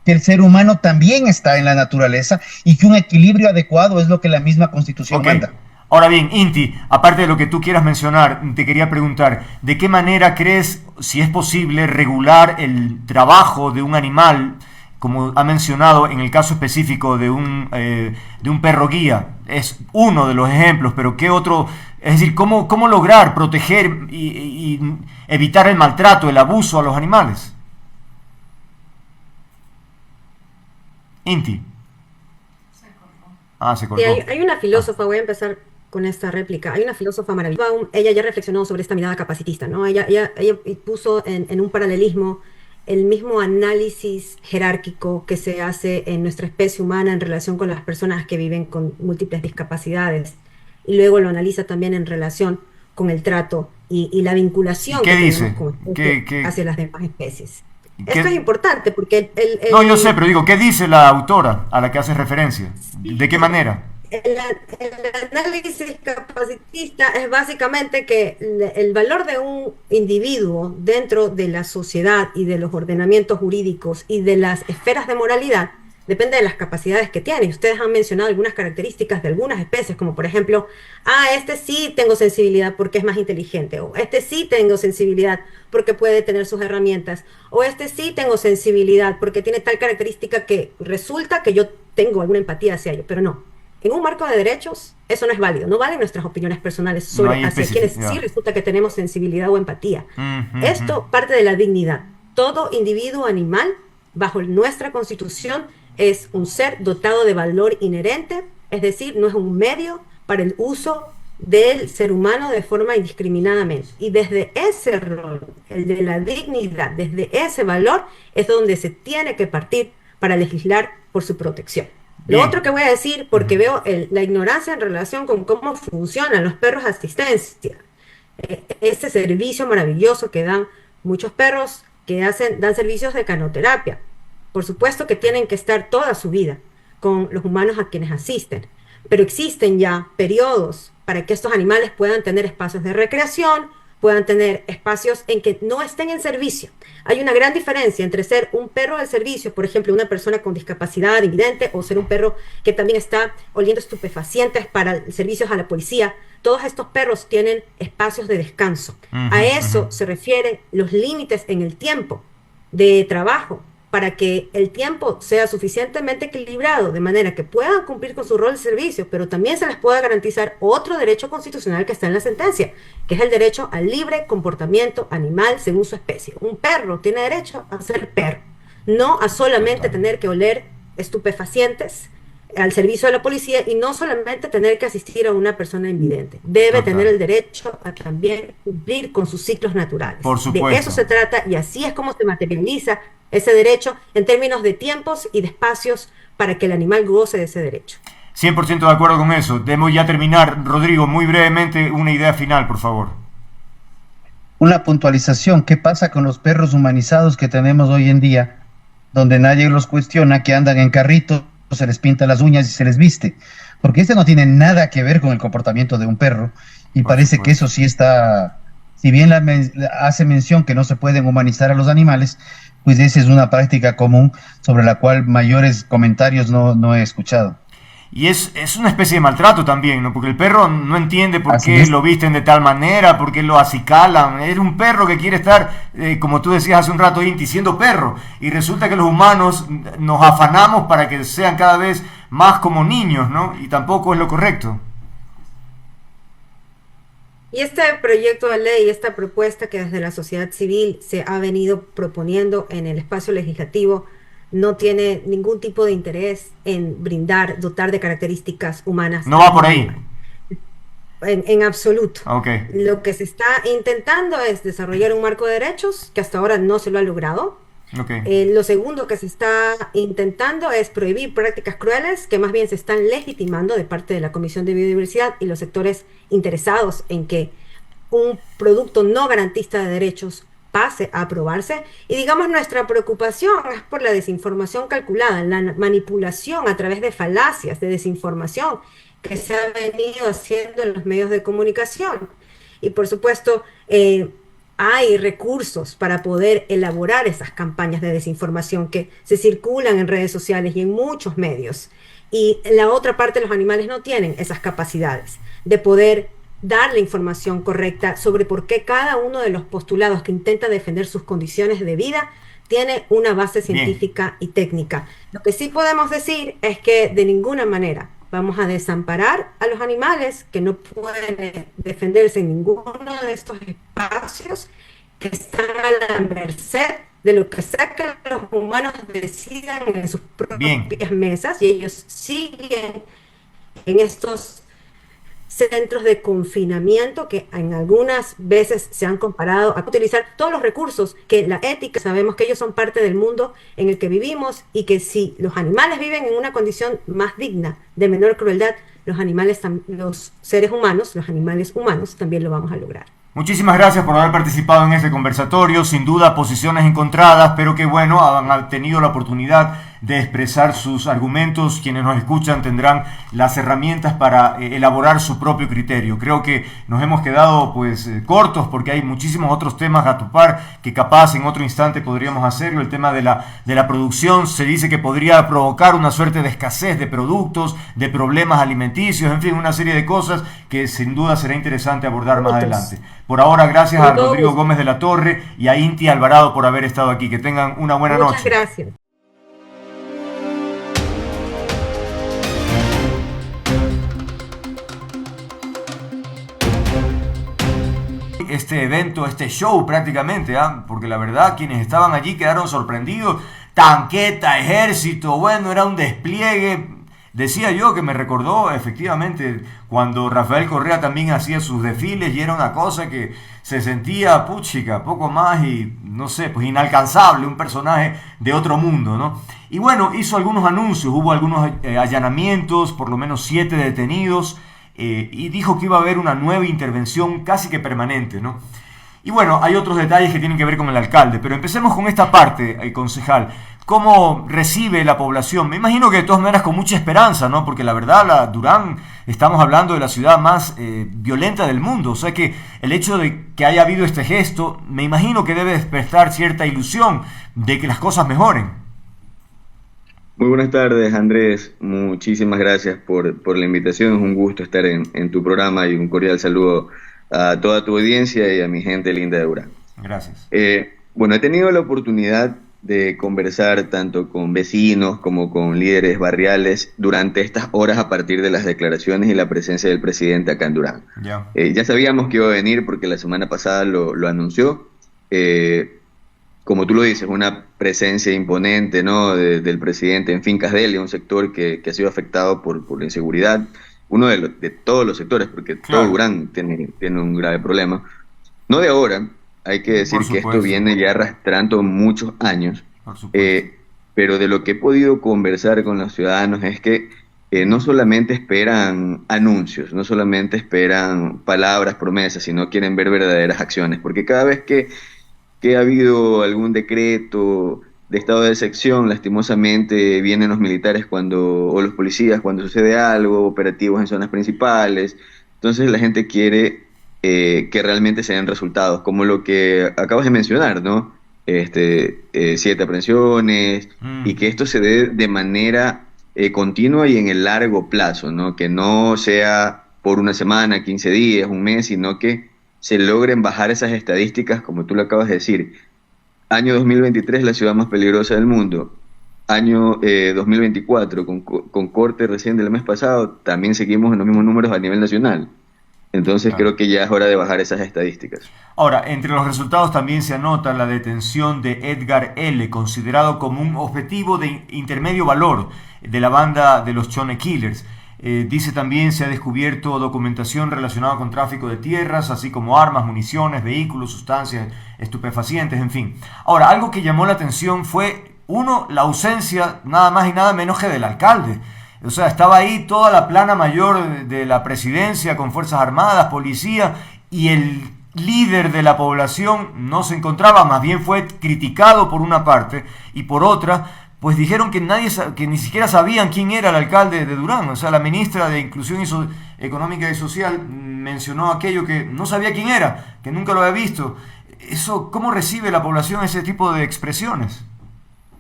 que el ser humano también está en la naturaleza y que un equilibrio adecuado es lo que la misma Constitución manda. Ahora bien, Inti, aparte de lo que tú quieras mencionar, te quería preguntar, ¿de qué manera crees, si es posible, regular el trabajo de un animal, como ha mencionado en el caso específico de un perro guía? Es uno de los ejemplos, pero ¿qué otro? Es decir, ¿cómo lograr proteger y evitar el maltrato, el abuso a los animales? Inti. Se cortó. Sí, hay una filósofa, voy a empezar con esta réplica. Hay una filósofa maravillosa, ella ya reflexionó sobre esta mirada capacitista, ¿no? Ella puso en un paralelismo el mismo análisis jerárquico que se hace en nuestra especie humana en relación con las personas que viven con múltiples discapacidades, y luego lo analiza también en relación con el trato y la vinculación que tenemos como especie hacia las demás especies. Esto es importante porque No, yo sé, pero digo, ¿qué dice la autora a la que hace referencia? ¿De qué manera? El análisis capacitista es básicamente que el valor de un individuo dentro de la sociedad y de los ordenamientos jurídicos y de las esferas de moralidad depende de las capacidades que tiene. Ustedes han mencionado algunas características de algunas especies, como por ejemplo, este sí tengo sensibilidad porque es más inteligente, o este sí tengo sensibilidad porque puede tener sus herramientas, o este sí tengo sensibilidad porque tiene tal característica que resulta que yo tengo alguna empatía hacia ello, pero no. En un marco de derechos, eso no es válido. No valen nuestras opiniones personales sobre hacia quienes sí resulta que tenemos sensibilidad o empatía. Esto parte de la dignidad. Todo individuo animal, bajo nuestra Constitución, es un ser dotado de valor inherente, es decir, no es un medio para el uso del ser humano de forma indiscriminadamente. Y desde ese rol, el de la dignidad, desde ese valor, es donde se tiene que partir para legislar por su protección. Lo otro que voy a decir, porque veo la ignorancia en relación con cómo funcionan los perros de asistencia, ese servicio maravilloso que dan muchos perros que dan servicios de canoterapia. Por supuesto que tienen que estar toda su vida con los humanos a quienes asisten, pero existen ya periodos para que estos animales puedan tener espacios de recreación, puedan tener espacios en que no estén en servicio. Hay una gran diferencia entre ser un perro de servicio, por ejemplo, una persona con discapacidad invidente, o ser un perro que también está oliendo estupefacientes para servicios a la policía. Todos estos perros tienen espacios de descanso. A eso se refieren los límites en el tiempo de trabajo, para que el tiempo sea suficientemente equilibrado, de manera que puedan cumplir con su rol de servicio, pero también se les pueda garantizar otro derecho constitucional que está en la sentencia, que es el derecho al libre comportamiento animal según su especie. Un perro tiene derecho a ser perro, no a solamente tener que oler estupefacientes al servicio de la policía y no solamente tener que asistir a una persona invidente. Debe tener el derecho a también cumplir con sus ciclos naturales. Por supuesto. De eso se trata, y así es como se materializa ese derecho en términos de tiempos y de espacios para que el animal goce de ese derecho. 100% de acuerdo con eso. Debemos ya terminar. Rodrigo, muy brevemente, una idea final, por favor. Una puntualización. ¿Qué pasa con los perros humanizados que tenemos hoy en día, donde nadie los cuestiona, que andan en carritos, se les pinta las uñas y se les viste? porque este no tiene nada que ver con el comportamiento de un perro, y Por parece que supuesto. eso sí está, si bien hace mención que no se pueden humanizar a los animales, pues esa es una práctica común sobre la cual mayores comentarios no he escuchado. Y es una especie de maltrato también, ¿no? Porque el perro no entiende por Así qué es. lo visten de tal manera, por qué lo acicalan. Es un perro que quiere estar, como tú decías hace un rato, Inti, siendo perro. Y resulta que los humanos nos afanamos para que sean cada vez más como niños, ¿no? Y tampoco es lo correcto. Y este proyecto de ley, esta propuesta que desde la sociedad civil se ha venido proponiendo en el espacio legislativo, no tiene ningún tipo de interés en dotar de características humanas No a va por ningún ahí. animal, en absoluto. Ok, Lo que se está intentando es desarrollar un marco de derechos que hasta ahora no se lo ha logrado. ok. Lo segundo que se está intentando es prohibir prácticas crueles que más bien se están legitimando de parte de la Comisión de Biodiversidad y los sectores interesados en que un producto no garantista de derechos pase a aprobarse. Y digamos, nuestra preocupación es por la desinformación calculada, la manipulación a través de falacias de desinformación que se ha venido haciendo en los medios de comunicación. Y por supuesto, hay recursos para poder elaborar esas campañas de desinformación que se circulan en redes sociales y en muchos medios. Y la otra parte, los animales no tienen esas capacidades de poder dar la información correcta sobre por qué cada uno de los postulados que intenta defender sus condiciones de vida tiene una base Bien. científica y técnica. Lo que sí podemos decir es que de ninguna manera vamos a desamparar a los animales que no pueden defenderse en ninguno de estos espacios, que están a la merced de lo que sea que los humanos decidan en sus Bien. propias mesas, y ellos siguen en estos centros de confinamiento que en algunas veces se han comparado a utilizar todos los recursos que la ética, sabemos que ellos son parte del mundo en el que vivimos, y que si los animales viven en una condición más digna, de menor crueldad, los seres humanos, los animales humanos también lo vamos a lograr. Muchísimas gracias por haber participado en este conversatorio. Sin duda, posiciones encontradas, pero que bueno, han tenido la oportunidad de expresar sus argumentos. Quienes nos escuchan tendrán las herramientas para elaborar su propio criterio. Creo que nos hemos quedado cortos, porque hay muchísimos otros temas a topar que capaz en otro instante podríamos hacerlo. El tema de la producción, se dice que podría provocar una suerte de escasez de productos, de problemas alimenticios, en fin, una serie de cosas que sin duda será interesante abordar más adelante. Por ahora, gracias a Rodrigo Gómez de la Torre y a Inti Alvarado por haber estado aquí. Que tengan una buena noche. Muchas gracias. Este evento, este show prácticamente, porque la verdad quienes estaban allí quedaron sorprendidos. Tanqueta, ejército, bueno, era un despliegue. Decía yo que me recordó efectivamente cuando Rafael Correa también hacía sus desfiles, y era una cosa que se sentía puchica, poco más, y no sé, pues inalcanzable, un personaje de otro mundo, ¿no? Y bueno, hizo algunos anuncios, hubo algunos allanamientos, por lo menos 7 detenidos, y dijo que iba a haber una nueva intervención casi que permanente, ¿no? Y bueno, hay otros detalles que tienen que ver con el alcalde, pero empecemos con esta parte, concejal. ¿Cómo recibe la población? Me imagino que de todas maneras con mucha esperanza, ¿no? Porque la verdad, Durán, estamos hablando de la ciudad más violenta del mundo. O sea que el hecho de que haya habido este gesto, me imagino que debe despertar cierta ilusión de que las cosas mejoren. Muy buenas tardes, Andrés. Muchísimas gracias por la invitación. Es un gusto estar en tu programa, y un cordial saludo a toda tu audiencia y a mi gente linda de Durán. Gracias. Bueno, he tenido la oportunidad de conversar tanto con vecinos como con líderes barriales durante estas horas a partir de las declaraciones y la presencia del presidente acá en Durán. Ya sabíamos que iba a venir porque la semana pasada lo anunció. Como tú lo dices, una presencia imponente, ¿no?, del presidente en Fincas Delia, un sector que ha sido afectado por la inseguridad, uno de todos los sectores, porque claro, todo Durán tiene un grave problema. No de ahora, hay que decir que esto viene ya arrastrando muchos años, pero de lo que he podido conversar con los ciudadanos es que no solamente esperan anuncios, no solamente esperan palabras, promesas, sino quieren ver verdaderas acciones, porque cada vez que ha habido algún decreto de estado de excepción. Lastimosamente vienen los militares o los policías cuando sucede algo, operativos en zonas principales. Entonces la gente quiere que realmente se den resultados, como lo que acabas de mencionar, ¿no? 7 aprehensiones, y que esto se dé de manera continua y en el largo plazo, ¿no? Que no sea por una semana, 15 días, un mes, sino que se logren bajar esas estadísticas, como tú lo acabas de decir. Año 2023, la ciudad más peligrosa del mundo. Año 2024, con corte recién del mes pasado, también seguimos en los mismos números a nivel nacional. Entonces creo que ya es hora de bajar esas estadísticas. Ahora, entre los resultados también se anota la detención de Edgar L., considerado como un objetivo de intermedio valor de la banda de los Chone Killers. Dice también se ha descubierto documentación relacionada con tráfico de tierras, así como armas, municiones, vehículos, sustancias estupefacientes, en fin. Ahora, algo que llamó la atención fue, uno, la ausencia nada más y nada menos que del alcalde. O sea, estaba ahí toda la plana mayor de la presidencia con Fuerzas Armadas, policía, y el líder de la población no se encontraba, más bien fue criticado por una parte, y por otra, pues dijeron que que ni siquiera sabían quién era el alcalde de Durán. O sea, la ministra de Inclusión Económica y Social mencionó aquello que no sabía quién era, que nunca lo había visto. Eso, ¿cómo recibe la población ese tipo de expresiones?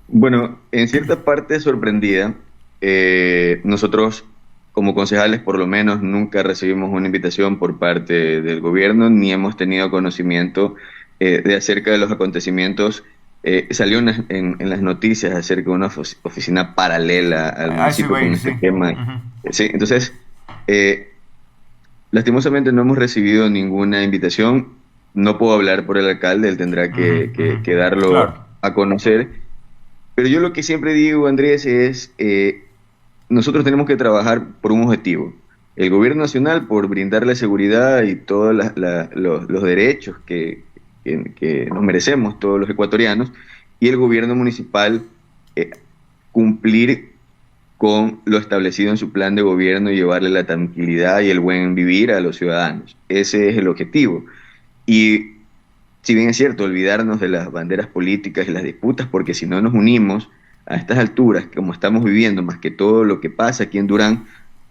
Bueno, en cierta parte sorprendida. Nosotros como concejales por lo menos nunca recibimos una invitación por parte del gobierno, ni hemos tenido conocimiento de acerca de los acontecimientos. Salió en las noticias acerca de una oficina paralela al municipio con este tema. Sí, entonces, lastimosamente no hemos recibido ninguna invitación. No puedo hablar por el alcalde, él tendrá que darlo a conocer. Pero yo lo que siempre digo, Andrés, es nosotros tenemos que trabajar por un objetivo. El gobierno nacional por brindarle seguridad y todos los derechos que nos merecemos todos los ecuatorianos, y el gobierno municipal cumplir con lo establecido en su plan de gobierno y llevarle la tranquilidad y el buen vivir a los ciudadanos. Ese es el objetivo. Y si bien es cierto, olvidarnos de las banderas políticas y las disputas, porque si no nos unimos a estas alturas, como estamos viviendo, más que todo lo que pasa aquí en Durán,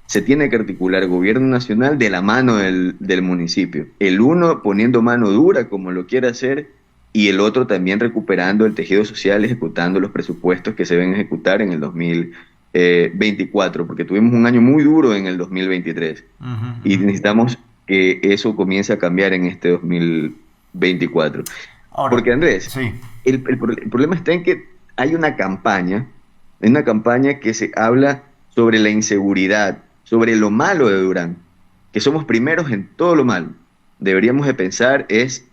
se tiene que articular el gobierno nacional de la mano del municipio. El uno poniendo mano dura, como lo quiere hacer, y el otro también recuperando el tejido social, ejecutando los presupuestos que se deben ejecutar en el 2024, porque tuvimos un año muy duro en el 2023, y necesitamos que eso comience a cambiar en este 2024. Ahora, porque Andrés, sí, el problema está en que hay una campaña que se habla sobre la inseguridad, sobre lo malo de Durán, que somos primeros en todo lo malo. Deberíamos de pensar es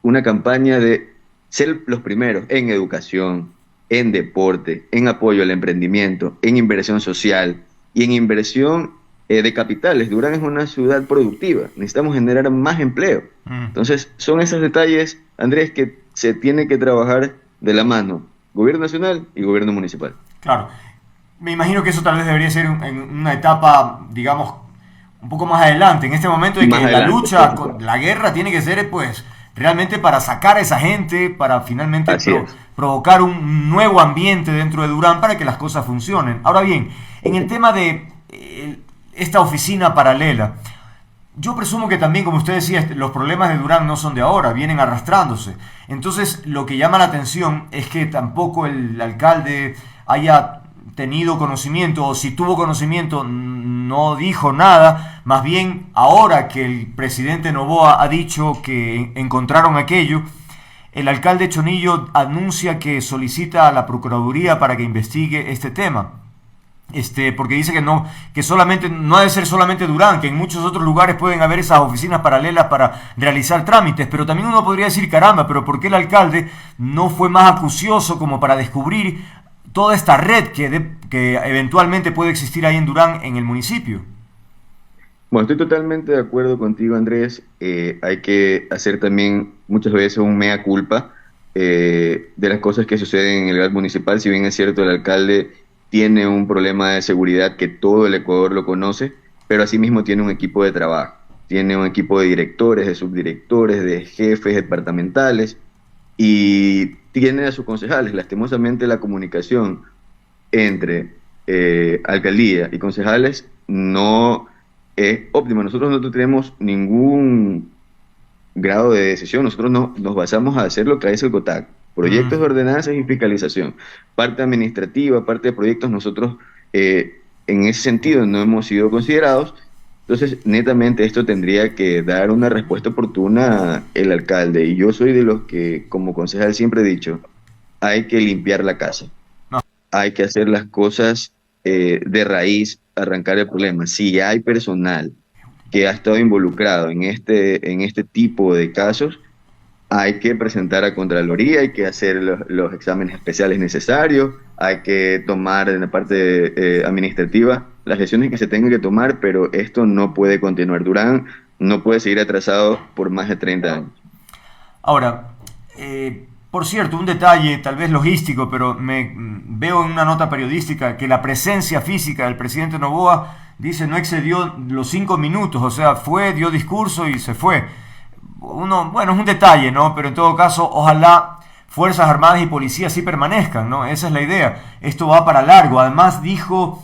una campaña de ser los primeros en educación, en deporte, en apoyo al emprendimiento, en inversión social y en inversión de capitales. Durán es una ciudad productiva, necesitamos generar más empleo. Entonces son esos detalles, Andrés, que se tiene que trabajar de la mano, gobierno nacional y gobierno municipal. Claro, me imagino que eso tal vez debería ser en una etapa, digamos, un poco más adelante, en este momento en que la lucha, la guerra tiene que ser pues realmente para sacar a esa gente, para finalmente provocar un nuevo ambiente dentro de Durán para que las cosas funcionen. Ahora bien, en el tema de esta oficina paralela, yo presumo que también, como usted decía, los problemas de Durán no son de ahora, vienen arrastrándose. Entonces, lo que llama la atención es que tampoco el alcalde haya tenido conocimiento, o si tuvo conocimiento, no dijo nada. Más bien, ahora que el presidente Noboa ha dicho que encontraron aquello, el alcalde Chonillo anuncia que solicita a la Procuraduría para que investigue este tema. Porque dice que solamente no debe ser solamente Durán, que en muchos otros lugares pueden haber esas oficinas paralelas para realizar trámites, pero también uno podría decir, caramba, pero ¿por qué el alcalde no fue más acucioso como para descubrir toda esta red que eventualmente puede existir ahí en Durán, en el municipio? Bueno, estoy totalmente de acuerdo contigo, Andrés. Hay que hacer también muchas veces un mea culpa de las cosas que suceden en el gas municipal. Si bien es cierto, el alcalde tiene un problema de seguridad que todo el Ecuador lo conoce, pero asimismo tiene un equipo de trabajo, tiene un equipo de directores, de subdirectores, de jefes departamentales, y tiene a sus concejales. Lastimosamente la comunicación entre alcaldía y concejales no es óptima. Nosotros no tenemos ningún grado de decisión, nosotros nos basamos a hacer lo que hace el COTAC, proyectos de ordenanzas y fiscalización, parte administrativa, parte de proyectos. Nosotros en ese sentido no hemos sido considerados. Entonces, netamente esto tendría que dar una respuesta oportuna el alcalde, y yo soy de los que, como concejal, siempre he dicho, hay que limpiar la casa, hay que hacer las cosas de raíz, arrancar el problema. Si hay personal que ha estado involucrado en este tipo de casos, hay que presentar a Contraloría, hay que hacer los exámenes especiales necesarios, hay que tomar en la parte administrativa las decisiones que se tengan que tomar, pero esto no puede continuar. Durán no puede seguir atrasado por más de 30 años. Ahora, por cierto, un detalle tal vez logístico, pero me veo en una nota periodística que la presencia física del presidente Noboa, dice, no excedió los 5 minutos, o sea, dio discurso y se fue. Bueno, es un detalle, ¿no? Pero en todo caso, ojalá Fuerzas Armadas y Policías sí permanezcan, ¿no? Esa es la idea. Esto va para largo. Además dijo,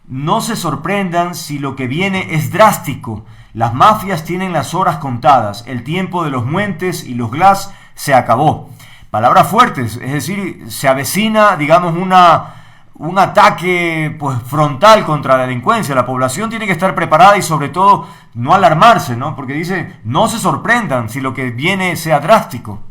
no se sorprendan si lo que viene es drástico. Las mafias tienen las horas contadas. El tiempo de los Muentes y los Glass se acabó. Palabras fuertes, es decir, se avecina, digamos, un ataque pues frontal contra la delincuencia. La población tiene que estar preparada y sobre todo no alarmarse, ¿no? Porque dice, no se sorprendan si lo que viene sea drástico.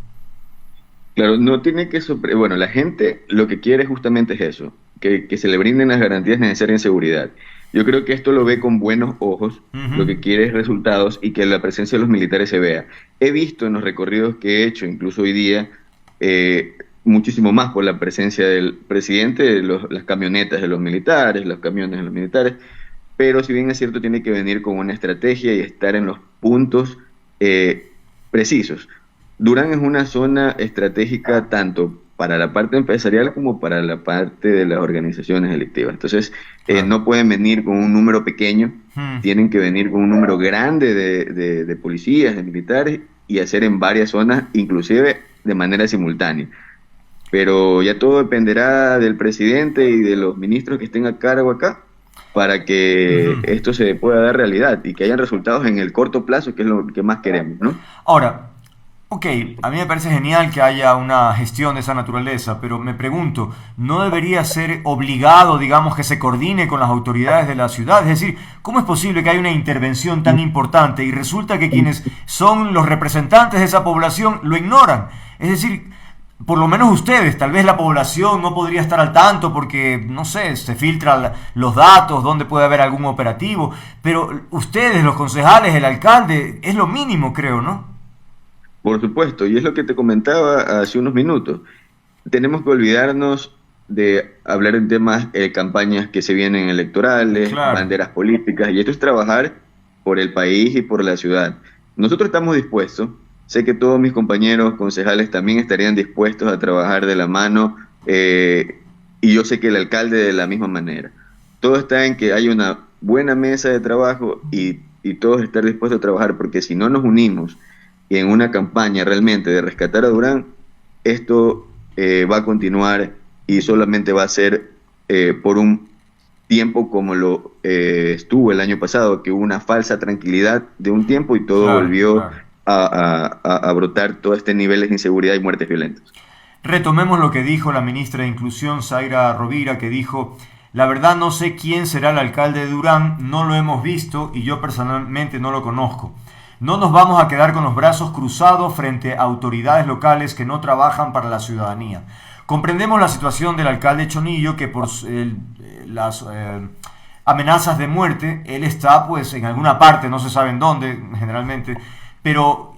Claro, no tiene que bueno, la gente lo que quiere justamente es eso, que se le brinden las garantías necesarias en seguridad. Yo creo que esto lo ve con buenos ojos, lo que quiere es resultados y que la presencia de los militares se vea. He visto en los recorridos que he hecho, incluso hoy día, muchísimo más por la presencia del presidente, las camionetas de los militares, los camiones de los militares, pero si bien es cierto, tiene que venir con una estrategia y estar en los puntos precisos. Durán es una zona estratégica tanto para la parte empresarial como para la parte de las organizaciones delictivas. Entonces, no pueden venir con un número pequeño, tienen que venir con un número grande de policías, de militares, y hacer en varias zonas, inclusive de manera simultánea. Pero ya todo dependerá del presidente y de los ministros que estén a cargo acá para que esto se pueda dar realidad y que hayan resultados en el corto plazo, que es lo que más queremos, ¿no? Ahora, ok, a mí me parece genial que haya una gestión de esa naturaleza, pero me pregunto, ¿no debería ser obligado, digamos, que se coordine con las autoridades de la ciudad? Es decir, ¿cómo es posible que haya una intervención tan importante y resulta que quienes son los representantes de esa población lo ignoran? Es decir, por lo menos ustedes, tal vez la población no podría estar al tanto porque, no sé, se filtran los datos, dónde puede haber algún operativo, pero ustedes, los concejales, el alcalde, es lo mínimo, creo, ¿no? Por supuesto, y es lo que te comentaba hace unos minutos. Tenemos que olvidarnos de hablar en temas, campañas que se vienen electorales, banderas políticas, y esto es trabajar por el país y por la ciudad. Nosotros estamos dispuestos, sé que todos mis compañeros concejales también estarían dispuestos a trabajar de la mano, y yo sé que el alcalde de la misma manera. Todo está en que haya una buena mesa de trabajo y todos estar dispuestos a trabajar, porque si no nos unimos y en una campaña realmente de rescatar a Durán, esto va a continuar y solamente va a ser por un tiempo como lo estuvo el año pasado, que hubo una falsa tranquilidad de un tiempo y todo volvió a brotar todo este nivel de inseguridad y muertes violentas. Retomemos lo que dijo la ministra de Inclusión, Zaira Rovira, que dijo: la verdad no sé quién será el alcalde de Durán, no lo hemos visto y yo personalmente no lo conozco. No nos vamos a quedar con los brazos cruzados frente a autoridades locales que no trabajan para la ciudadanía. Comprendemos la situación del alcalde Chonillo, que por las amenazas de muerte, él está pues en alguna parte, no se sabe en dónde generalmente, pero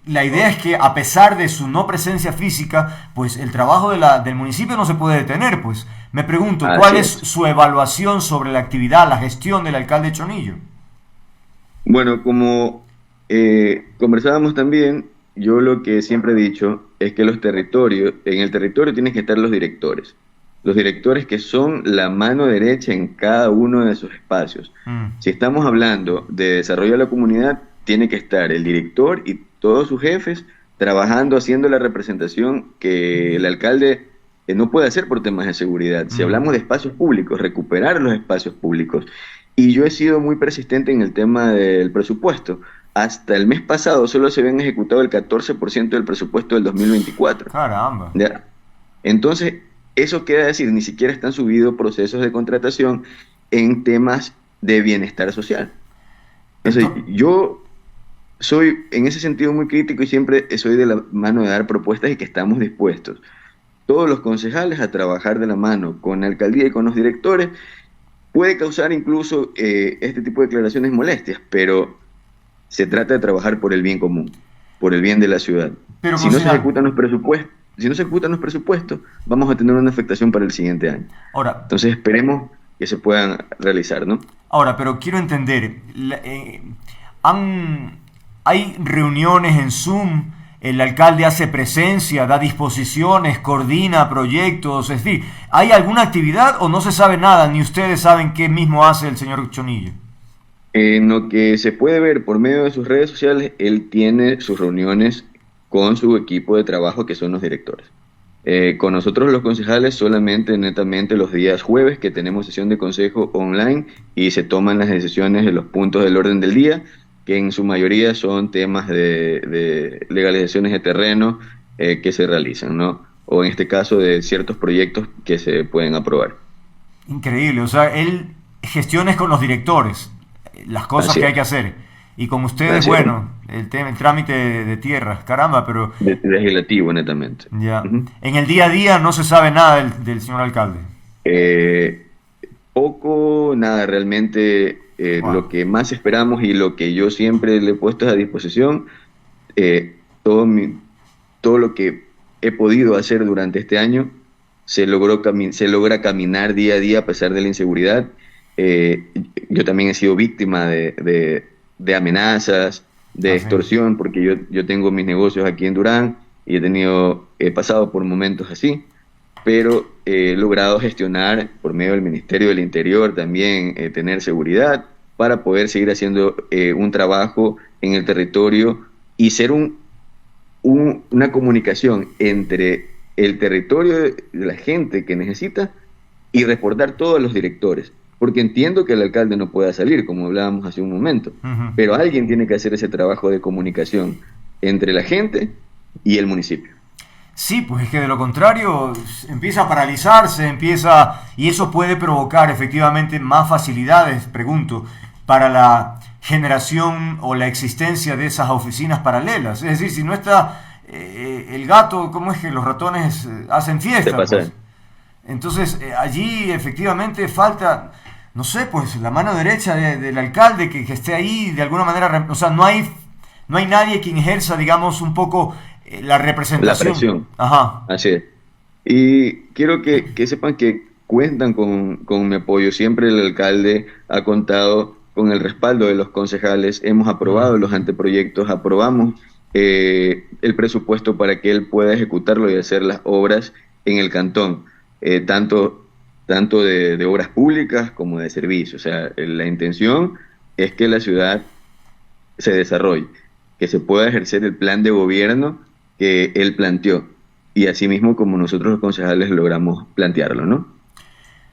la idea es que a pesar de su no presencia física, pues el trabajo del municipio no se puede detener. Pues me pregunto, ¿cuál es su evaluación sobre la actividad, la gestión del alcalde Chonillo? Bueno, como conversábamos también, yo lo que siempre he dicho es que en el territorio tienen que estar los directores que son la mano derecha en cada uno de esos espacios. Si estamos hablando de desarrollo de la comunidad, tiene que estar el director y todos sus jefes trabajando, haciendo la representación que el alcalde no puede hacer por temas de seguridad. Si hablamos de espacios públicos, recuperar los espacios públicos. Y yo he sido muy persistente en el tema del presupuesto. Hasta el mes pasado solo se habían ejecutado el 14% del presupuesto del 2024. Caramba. ¿Ya? Entonces, eso queda decir, ni siquiera están subidos procesos de contratación en temas de bienestar social. Entonces, yo soy en ese sentido muy crítico y siempre soy de la mano de dar propuestas y que estamos dispuestos, todos los concejales, a trabajar de la mano con la alcaldía y con los directores. Puede causar incluso este tipo de declaraciones molestias, pero se trata de trabajar por el bien común, por el bien de la ciudad. Pero si no se ejecutan los presupuestos, vamos a tener una afectación para el siguiente año. Ahora, entonces esperemos que se puedan realizar, ¿no? Ahora, pero quiero entender, hay reuniones en Zoom, el alcalde hace presencia, da disposiciones, coordina proyectos, es decir, ¿hay alguna actividad o no se sabe nada, ni ustedes saben qué mismo hace el señor Chonillo? En lo que se puede ver por medio de sus redes sociales, él tiene sus reuniones con su equipo de trabajo, que son los directores. Con nosotros los concejales solamente netamente los días jueves, que tenemos sesión de consejo online y se toman las decisiones de los puntos del orden del día, que en su mayoría son temas de legalizaciones de terreno que se realizan, ¿no? O en este caso de ciertos proyectos que se pueden aprobar. Increíble, o sea, él gestiones con los directores, las cosas Así que es. hay que hacer. Y con ustedes, Así bueno, el trámite de tierras, caramba, pero Legislativo, netamente. ya. Ujú. En el día a día no se sabe nada del señor alcalde. Poco, nada, realmente Wow. lo que más esperamos y lo que yo siempre le he puesto a disposición, todo lo que he podido hacer durante este año se logra caminar día a día a pesar de la inseguridad. Yo también he sido víctima de amenazas, de sí. extorsión, porque yo tengo mis negocios aquí en Durán y he pasado por momentos así, pero he logrado gestionar por medio del Ministerio del Interior también tener seguridad para poder seguir haciendo un trabajo en el territorio y ser una comunicación entre el territorio de la gente que necesita y reportar todo a los directores. Porque entiendo que el alcalde no pueda salir, como hablábamos hace un momento, pero alguien tiene que hacer ese trabajo de comunicación entre la gente y el municipio. Sí, pues es que de lo contrario empieza a paralizarse, y eso puede provocar efectivamente más facilidades, pregunto, para la generación o la existencia de esas oficinas paralelas. Es decir, si no está el gato, ¿cómo es que los ratones hacen fiesta? Pues? Entonces allí efectivamente falta, no sé, pues la mano derecha del alcalde que esté ahí de alguna manera, o sea, no hay nadie quien ejerza, digamos, un poco la representación. La presión. Ajá. Así es. Y quiero que sepan que cuentan con mi apoyo. Siempre el alcalde ha contado con el respaldo de los concejales. Hemos aprobado los anteproyectos, aprobamos el presupuesto para que él pueda ejecutarlo y hacer las obras en el cantón, tanto de obras públicas como de servicios. O sea, la intención es que la ciudad se desarrolle, que se pueda ejercer el plan de gobierno que él planteó, y así mismo como nosotros los concejales logramos plantearlo, ¿no?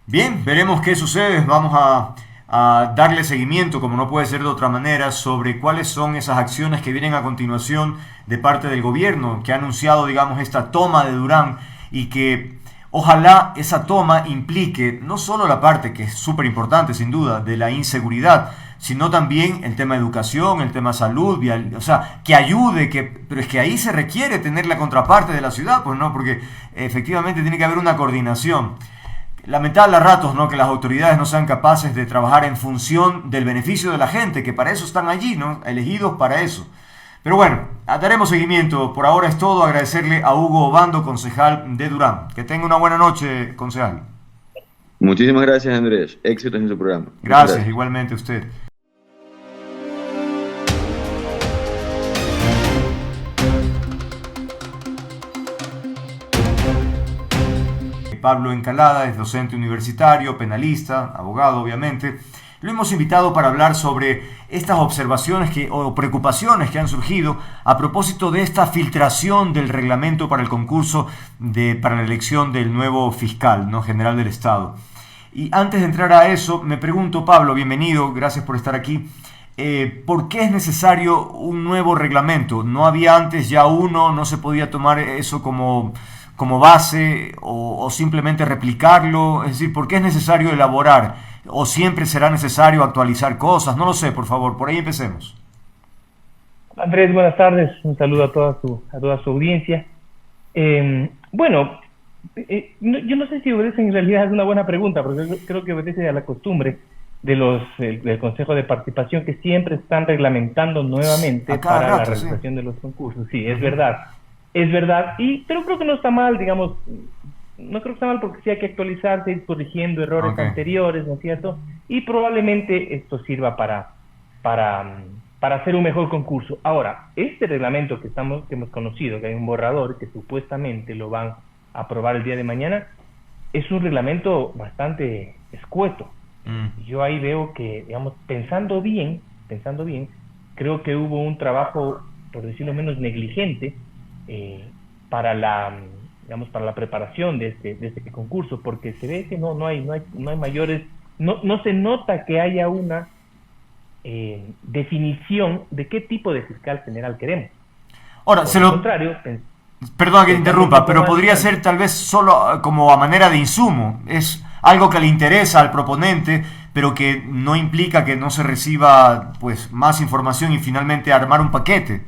Bien, veremos qué sucede. Vamos a darle seguimiento, como no puede ser de otra manera, sobre cuáles son esas acciones que vienen a continuación de parte del gobierno, que ha anunciado, digamos, esta toma de Durán, y que ojalá esa toma implique no solo la parte, que es súper importante sin duda, de la inseguridad, sino también el tema de educación, el tema de salud, o sea, que ayude, pero es que ahí se requiere tener la contraparte de la ciudad, pues no, porque efectivamente tiene que haber una coordinación. Lamentable a ratos, ¿no?, que las autoridades no sean capaces de trabajar en función del beneficio de la gente, que para eso están allí, ¿no?, elegidos para eso. Pero bueno, daremos seguimiento. Por ahora es todo. Agradecerle a Hugo Obando, concejal de Durán. Que tenga una buena noche, concejal. Muchísimas gracias, Andrés. Éxitos en su programa. Gracias, igualmente a usted. Pablo Encalada es docente universitario, penalista, abogado obviamente. Lo hemos invitado para hablar sobre estas observaciones o preocupaciones que han surgido a propósito de esta filtración del reglamento para el concurso para la elección del nuevo fiscal, ¿no?, general del Estado. Y antes de entrar a eso, me pregunto, Pablo, bienvenido, gracias por estar aquí. ¿Por qué es necesario un nuevo reglamento? ¿No había antes ya uno? ¿No se podía tomar eso como base o simplemente replicarlo? Es decir, ¿por qué es necesario elaborar? ¿O siempre será necesario actualizar cosas? No lo sé, por favor, por ahí empecemos. Andrés, buenas tardes. Un saludo a toda su audiencia. Bueno, yo no sé si obedece, en realidad es una buena pregunta, porque yo creo que obedece a la costumbre del Consejo de Participación, que siempre están reglamentando nuevamente para la realización de los concursos. Sí, es verdad. Es verdad, pero creo que no está mal, digamos. No creo que está mal, porque sí hay que actualizarse, ir corrigiendo errores anteriores, ¿no es cierto? Y probablemente esto sirva para hacer un mejor concurso. Ahora, este reglamento que hemos conocido, que hay un borrador que supuestamente lo van a aprobar el día de mañana, es un reglamento bastante escueto. Yo ahí veo que, digamos, pensando bien, creo que hubo un trabajo, por decirlo menos, negligente para la preparación de este concurso, porque se ve que no hay mayores, no se nota que haya una definición de qué tipo de fiscal general queremos. Ahora, perdón que te interrumpa, pero podría ser tal vez solo como a manera de insumo. Es algo que le interesa al proponente, pero que no implica que no se reciba pues más información y finalmente armar un paquete.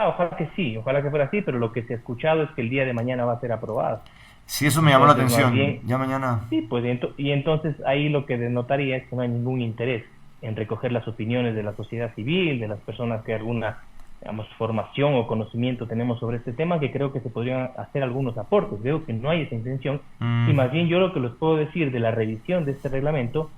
Ojalá que sí, ojalá que fuera así, pero lo que se ha escuchado es que el día de mañana va a ser aprobado. Sí, eso me llamó la atención. Ya mañana. Sí, pues y entonces ahí lo que denotaría es que no hay ningún interés en recoger las opiniones de la sociedad civil, de las personas que alguna, digamos, formación o conocimiento tenemos sobre este tema, que creo que se podrían hacer algunos aportes. Veo que no hay esa intención, y más bien yo lo que les puedo decir de la revisión de este reglamento,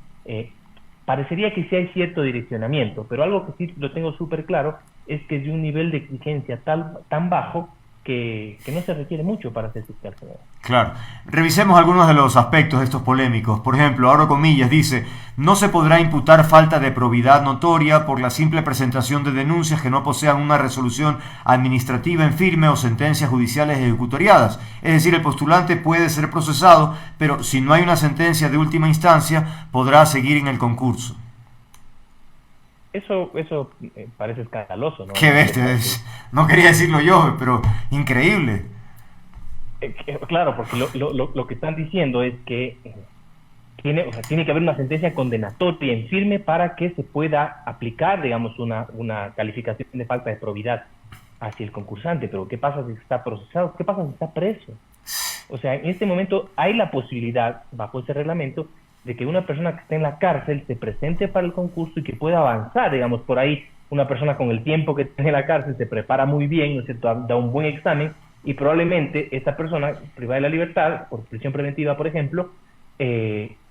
parecería que sí hay cierto direccionamiento, pero algo que sí lo tengo súper claro es que es de un nivel de exigencia tan bajo que no se requiere mucho para ser fiscal general. Claro. Revisemos algunos de los aspectos de estos polémicos. Por ejemplo, abro comillas, dice: no se podrá imputar falta de probidad notoria por la simple presentación de denuncias que no posean una resolución administrativa en firme o sentencias judiciales ejecutoriadas. Es decir, el postulante puede ser procesado, pero si no hay una sentencia de última instancia, podrá seguir en el concurso. Eso parece escandaloso, ¿no? Qué bestia es. No quería decirlo yo, pero increíble. Claro, porque lo que están diciendo es que tiene que haber una sentencia condenatoria en firme para que se pueda aplicar, digamos, una calificación de falta de probidad hacia el concursante. Pero ¿qué pasa si está procesado? ¿Qué pasa si está preso? O sea, en este momento hay la posibilidad, bajo ese reglamento, de que una persona que esté en la cárcel se presente para el concurso y que pueda avanzar, digamos, por ahí. Una persona con el tiempo que tiene en la cárcel se prepara muy bien, ¿no es cierto?, da un buen examen, y probablemente esta persona, privada de la libertad, por prisión preventiva, por ejemplo,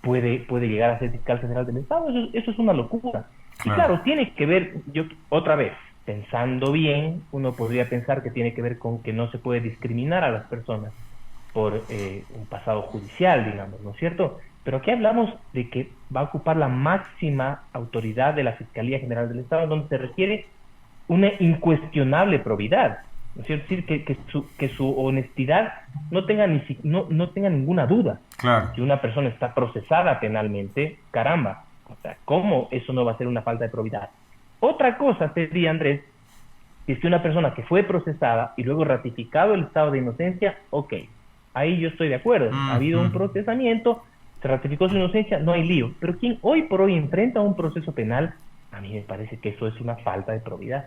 puede llegar a ser fiscal general del Estado. Eso es una locura. Y claro, tiene que ver, otra vez, pensando bien, uno podría pensar que tiene que ver con que no se puede discriminar a las personas por un pasado judicial, digamos, ¿no es cierto? Pero aquí hablamos de que va a ocupar la máxima autoridad de la Fiscalía General del Estado, donde se requiere una incuestionable probidad, ¿no es cierto? Es decir, que su honestidad no tenga ninguna duda. Claro. Si una persona está procesada penalmente, caramba, o sea, ¿cómo eso no va a ser una falta de probidad? Otra cosa sería, Andrés, si es que una persona que fue procesada y luego ratificado el estado de inocencia, ok, ahí yo estoy de acuerdo. Ha habido un procesamiento, se ratificó su inocencia, no hay lío. Pero quien hoy por hoy enfrenta un proceso penal, a mí me parece que eso es una falta de probidad.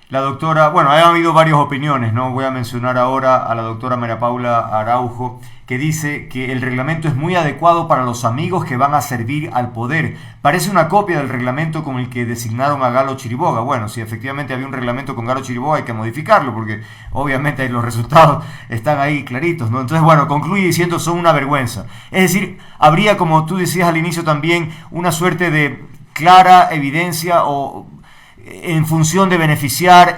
La doctora, bueno, ha habido varias opiniones, ¿no? Voy a mencionar ahora a la doctora María Paula Araujo, que dice que el reglamento es muy adecuado para los amigos que van a servir al poder. Parece una copia del reglamento con el que designaron a Galo Chiriboga. Bueno, si efectivamente había un reglamento con Galo Chiriboga, hay que modificarlo, porque obviamente los resultados están ahí claritos, ¿no? Entonces, bueno, concluye diciendo: son una vergüenza. Es decir, habría, como tú decías al inicio también, una suerte de clara evidencia o en función de beneficiar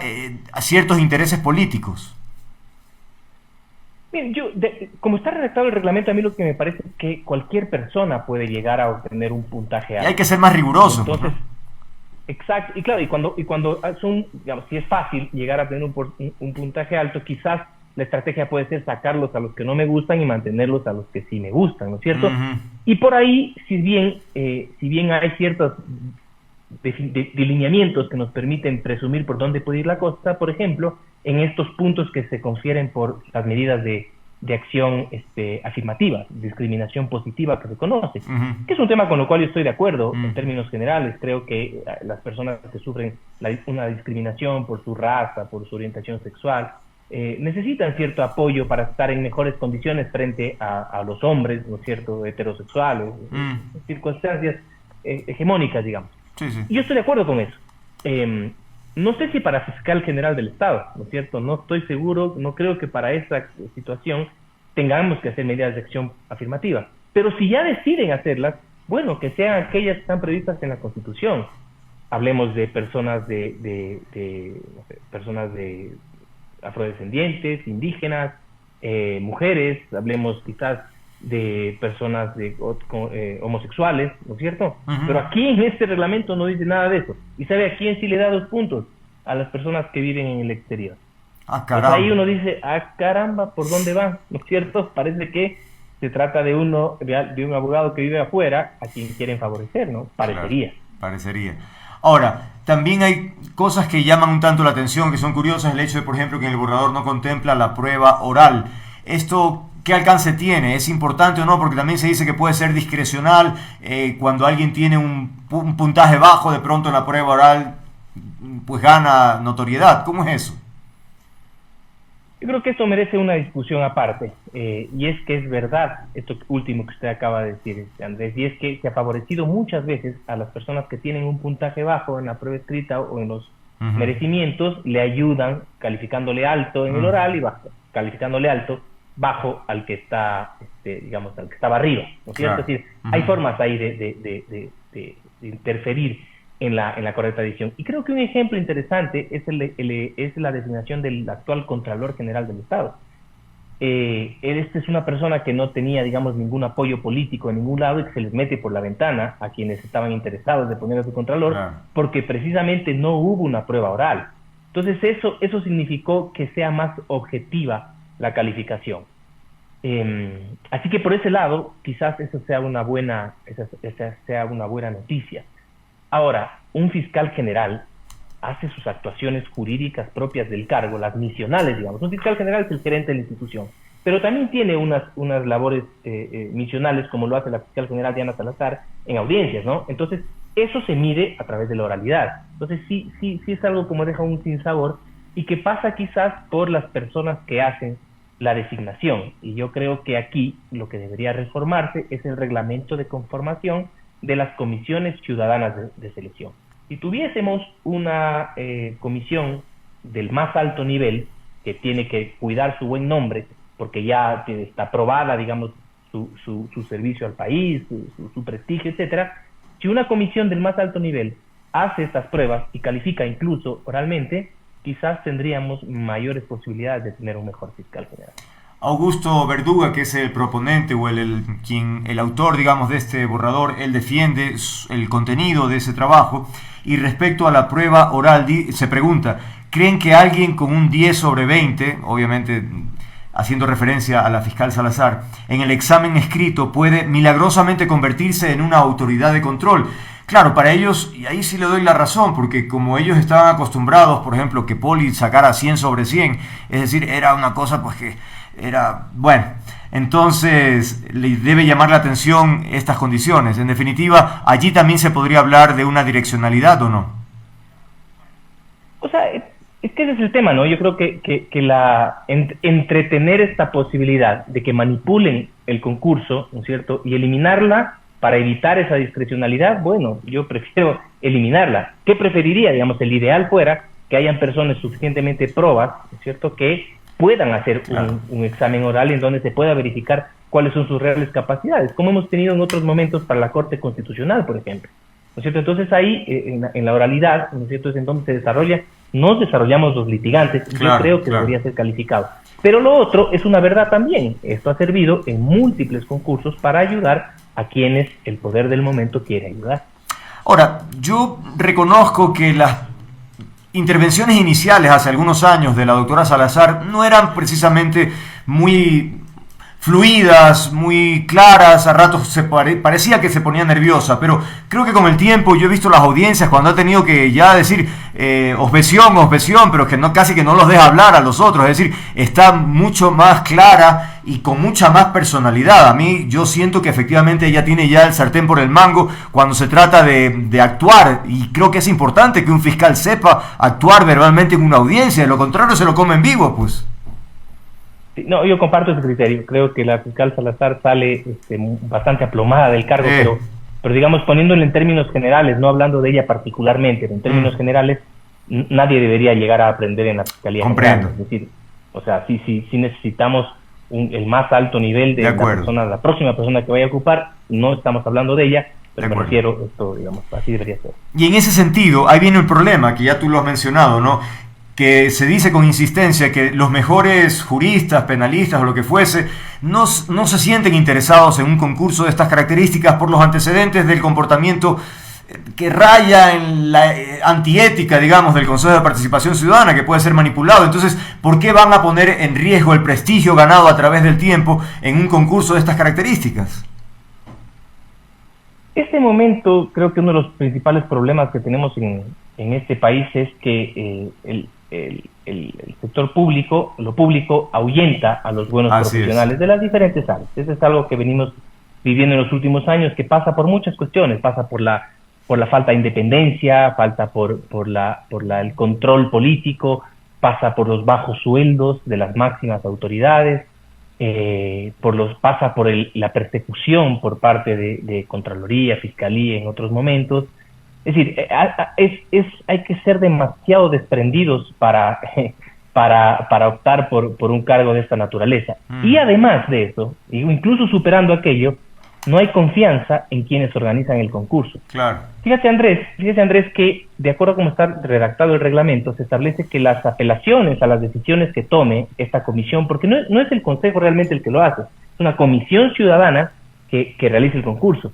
a ciertos intereses políticos. Bien, como está redactado el reglamento, a mí lo que me parece es que cualquier persona puede llegar a obtener un puntaje alto. Y hay que ser más riguroso. Entonces, exacto, y claro, y cuando son, digamos, si es fácil llegar a tener un puntaje alto, quizás la estrategia puede ser sacarlos a los que no me gustan y mantenerlos a los que sí me gustan, ¿no es cierto? Y por ahí, si bien hay ciertos delineamientos que nos permiten presumir por dónde puede ir la cosa, por ejemplo, en estos puntos que se confieren por las medidas de acción afirmativa, discriminación positiva que se conoce, que es un tema con lo cual yo estoy de acuerdo en términos generales. Creo que las personas que sufren una discriminación por su raza, por su orientación sexual, necesitan cierto apoyo para estar en mejores condiciones frente a los hombres, ¿no es cierto?, heterosexuales, circunstancias hegemónicas, digamos. Sí, sí. Y yo estoy de acuerdo con eso. No sé si para fiscal general del Estado, ¿no es cierto? No estoy seguro, no creo que para esa situación tengamos que hacer medidas de acción afirmativa. Pero si ya deciden hacerlas, bueno, que sean aquellas que están previstas en la Constitución. Hablemos de personas personas de afrodescendientes, indígenas, mujeres, hablemos quizás de personas homosexuales, ¿no es cierto? Pero aquí en este reglamento no dice nada de eso. ¿Y sabe a quién sí le da 2 puntos? A las personas que viven en el exterior. Ah, caramba. Ahí uno dice, caramba, ¿por dónde van? ¿No es cierto? Parece que se trata de un abogado que vive afuera a quien quieren favorecer, ¿no? Parecería. Claro, parecería. Ahora, también hay cosas que llaman un tanto la atención, que son curiosas. El hecho de, por ejemplo, que en el borrador no contempla la prueba oral. Esto, ¿qué alcance tiene? ¿Es importante o no? Porque también se dice que puede ser discrecional. Cuando alguien tiene un puntaje bajo, de pronto en la prueba oral pues gana notoriedad. ¿Cómo es eso? Yo creo que esto merece una discusión aparte, y es que es verdad esto último que usted acaba de decir, Andrés, y es que se ha favorecido muchas veces a las personas que tienen un puntaje bajo en la prueba escrita o en los merecimientos, le ayudan calificándole alto en el oral y calificándole alto bajo al que está, digamos, al que estaba arriba, ¿no es cierto? Es decir, hay formas ahí de interferir en la correcta edición. Y creo que un ejemplo interesante es la designación del actual Contralor General del Estado. Esta es una persona que no tenía, digamos, ningún apoyo político en ningún lado y que se les mete por la ventana a quienes estaban interesados de poner a su Contralor, porque precisamente no hubo una prueba oral. Entonces eso significó que sea más objetiva la calificación. Así que por ese lado, quizás eso sea una buena noticia. Ahora, un fiscal general hace sus actuaciones jurídicas propias del cargo, las misionales, digamos. Un fiscal general es el gerente de la institución, pero también tiene unas labores misionales, como lo hace la fiscal general Diana Salazar en audiencias, ¿no? Entonces, eso se mide a través de la oralidad. Entonces, sí es algo como deja un sinsabor y que pasa quizás por las personas que hacen la designación. Y yo creo que aquí lo que debería reformarse es el reglamento de conformación de las comisiones ciudadanas de selección. Si tuviésemos una comisión del más alto nivel, que tiene que cuidar su buen nombre, porque ya está aprobada, digamos, su servicio al país, su prestigio, etcétera. Si una comisión del más alto nivel hace estas pruebas y califica incluso oralmente, quizás tendríamos mayores posibilidades de tener un mejor fiscal general. Augusto Verduga, que es el proponente o el autor, digamos, de este borrador, él defiende el contenido de ese trabajo, y respecto a la prueba oral se pregunta, ¿creen que alguien con un 10 sobre 20, obviamente haciendo referencia a la fiscal Salazar, en el examen escrito puede milagrosamente convertirse en una autoridad de control? Claro, para ellos, y ahí sí le doy la razón, porque como ellos estaban acostumbrados, por ejemplo, que Poli sacara 100 sobre 100, es decir, era una cosa pues que era, bueno, entonces le debe llamar la atención estas condiciones. En definitiva, allí también se podría hablar de una direccionalidad, ¿o no? O sea, es que ese es el tema, ¿no? Yo creo que entretener esta posibilidad de que manipulen el concurso, ¿no es cierto?, y eliminarla para evitar esa discrecionalidad, bueno, yo prefiero eliminarla. ¿Qué preferiría? Digamos, el ideal fuera que hayan personas suficientemente probas, ¿no es cierto?, que puedan hacer un examen oral en donde se pueda verificar cuáles son sus reales capacidades, como hemos tenido en otros momentos para la Corte Constitucional, por ejemplo, ¿no es cierto? Entonces ahí, en la oralidad, ¿no es cierto?, es en donde nos desarrollamos los litigantes, y yo creo que debería ser calificado. Pero lo otro es una verdad también. Esto ha servido en múltiples concursos para ayudar a quienes el poder del momento quiere ayudar. Ahora, yo reconozco que las intervenciones iniciales hace algunos años de la doctora Salazar no eran precisamente muy fluidas, muy claras, a ratos parecía que se ponía nerviosa, pero creo que con el tiempo yo he visto las audiencias cuando ha tenido que ya decir objeción, pero que no, casi que no los deja hablar a los otros, es decir, está mucho más clara y con mucha más personalidad. A mí yo siento que efectivamente ella tiene ya el sartén por el mango cuando se trata de actuar, y creo que es importante que un fiscal sepa actuar verbalmente en una audiencia, de lo contrario se lo come en vivo, pues. No, yo comparto ese criterio. Creo que la fiscal Salazar sale bastante aplomada del cargo, pero digamos, poniéndolo en términos generales, no hablando de ella particularmente, pero en términos generales, nadie debería llegar a aprender en la Fiscalía Comprendo. General. Es decir, o sea, sí necesitamos el más alto nivel de la persona, la próxima persona que vaya a ocupar. No estamos hablando de ella, pero me refiero, esto, digamos, así debería ser. Y en ese sentido, ahí viene el problema, que ya tú lo has mencionado, ¿no? Que se dice con insistencia que los mejores juristas, penalistas o lo que fuese, no se sienten interesados en un concurso de estas características por los antecedentes del comportamiento que raya en la antiética, digamos, del Consejo de Participación Ciudadana, que puede ser manipulado. Entonces, ¿por qué van a poner en riesgo el prestigio ganado a través del tiempo en un concurso de estas características? Este momento, creo que uno de los principales problemas que tenemos en este país es que el sector público, lo público, ahuyenta a los buenos profesionales de las diferentes áreas. Eso es algo que venimos viviendo en los últimos años, que pasa por muchas cuestiones. Pasa por la falta de independencia, falta por el control político, pasa por los bajos sueldos de las máximas autoridades, pasa por la persecución por parte de Contraloría, Fiscalía en otros momentos. Es decir, hay que ser demasiado desprendidos para optar por un cargo de esta naturaleza. Y además de eso, incluso superando aquello, no hay confianza en quienes organizan el concurso. Claro. Fíjate Andrés, que de acuerdo a cómo está redactado el reglamento, se establece que las apelaciones a las decisiones que tome esta comisión, porque no es el Consejo realmente el que lo hace, es una comisión ciudadana que realiza el concurso.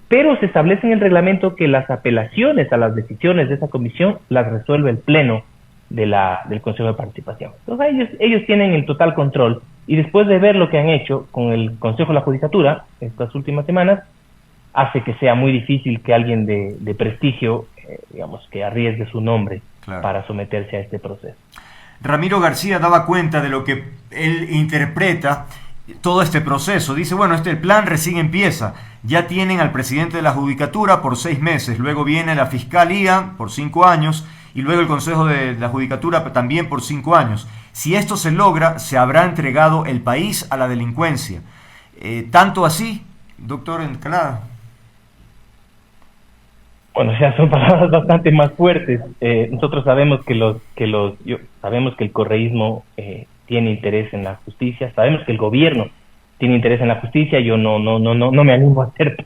Pero se establece en el reglamento que las apelaciones a las decisiones de esa comisión las resuelve el Pleno del Consejo de Participación. Entonces ellos tienen el total control, y después de ver lo que han hecho con el Consejo de la Judicatura estas últimas semanas, hace que sea muy difícil que alguien de prestigio, digamos, que arriesgue su nombre para someterse a este proceso. Ramiro García daba cuenta de lo que él interpreta todo este proceso. Dice, bueno, el plan recién empieza. Ya tienen al presidente de la Judicatura por 6 meses, luego viene la Fiscalía por 5 años y luego el Consejo de la Judicatura también por 5 años. Si esto se logra, se habrá entregado el país a la delincuencia. ¿Tanto así, doctor Encalada? Bueno, son palabras bastante más fuertes. Nosotros sabemos sabemos que el correísmo tiene interés en la justicia, sabemos que el gobierno tiene interés en la justicia. Yo no me animo a ser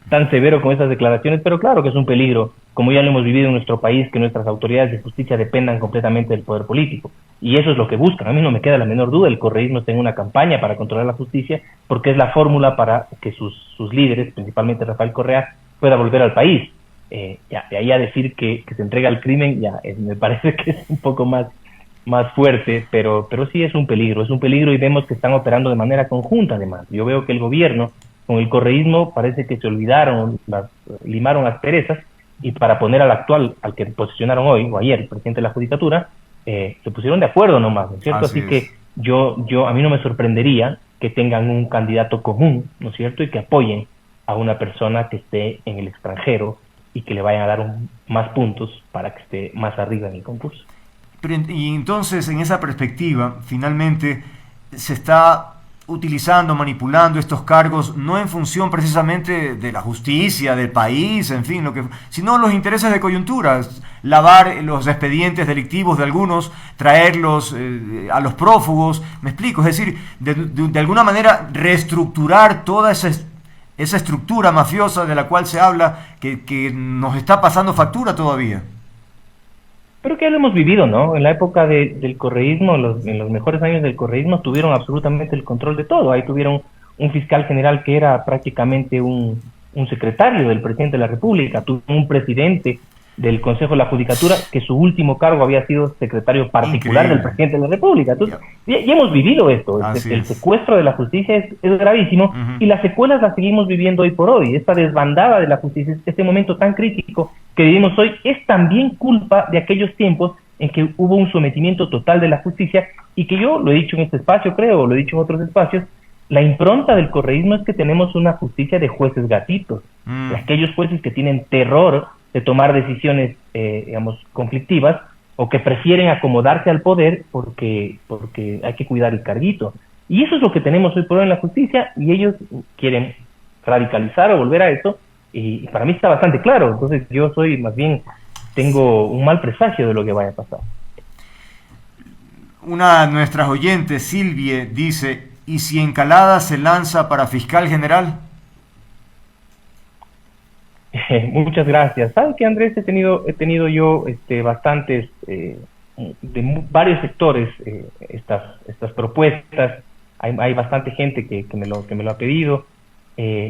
tan severo con esas declaraciones, pero claro que es un peligro, como ya lo hemos vivido en nuestro país, que nuestras autoridades de justicia dependan completamente del poder político, y eso es lo que buscan. A mí no me queda la menor duda, el correísmo está en una campaña para controlar la justicia, porque es la fórmula para que sus líderes, principalmente Rafael Correa, pueda volver al país. De ahí a decir que se entrega al crimen, me parece que es un poco más fuerte, pero sí es un peligro, y vemos que están operando de manera conjunta. Además, yo veo que el gobierno con el correísmo parece que se olvidaron, limaron las perezas, y para poner al actual, al que posicionaron hoy o ayer, el presidente de la Judicatura, se pusieron de acuerdo nomás, ¿no es cierto? Así que a mí no me sorprendería que tengan un candidato común, ¿no es cierto? Y que apoyen a una persona que esté en el extranjero y que le vayan a dar más puntos para que esté más arriba en el concurso. Y entonces, en esa perspectiva, finalmente se está utilizando, manipulando estos cargos, no en función precisamente de la justicia, del país, en fin, sino los intereses de coyuntura, lavar los expedientes delictivos de algunos, traerlos a los prófugos, me explico, es decir, de alguna manera reestructurar toda esa estructura mafiosa de la cual se habla, que nos está pasando factura todavía. Pero que ya lo hemos vivido, ¿no? En la época del correísmo, en los mejores años del correísmo, tuvieron absolutamente el control de todo. Ahí tuvieron un fiscal general que era prácticamente un secretario del presidente de la República, tuvieron un presidente del Consejo de la Judicatura que su último cargo había sido secretario particular del presidente de la República. Entonces, ya hemos vivido esto. El secuestro de la justicia es gravísimo, y las secuelas las seguimos viviendo hoy por hoy. Esta desbandada de la justicia, este momento tan crítico que vivimos hoy, es también culpa de aquellos tiempos en que hubo un sometimiento total de la justicia, y que yo lo he dicho en este espacio, creo, lo he dicho en otros espacios, la impronta del correísmo es que tenemos una justicia de jueces gatitos, de aquellos jueces que tienen terror de tomar decisiones, digamos, conflictivas, o que prefieren acomodarse al poder porque hay que cuidar el carguito. Y eso es lo que tenemos hoy por hoy en la justicia, y ellos quieren radicalizar o volver a eso, y para mí está bastante claro. Entonces yo más bien tengo un mal presagio de lo que vaya a pasar. Una de nuestras oyentes, Silvia, dice: ¿y si Encalada se lanza para fiscal general? Muchas gracias. ¿Sabes qué, Andrés? He tenido yo bastantes, de varios sectores, estas propuestas. Hay bastante gente que me lo ha pedido.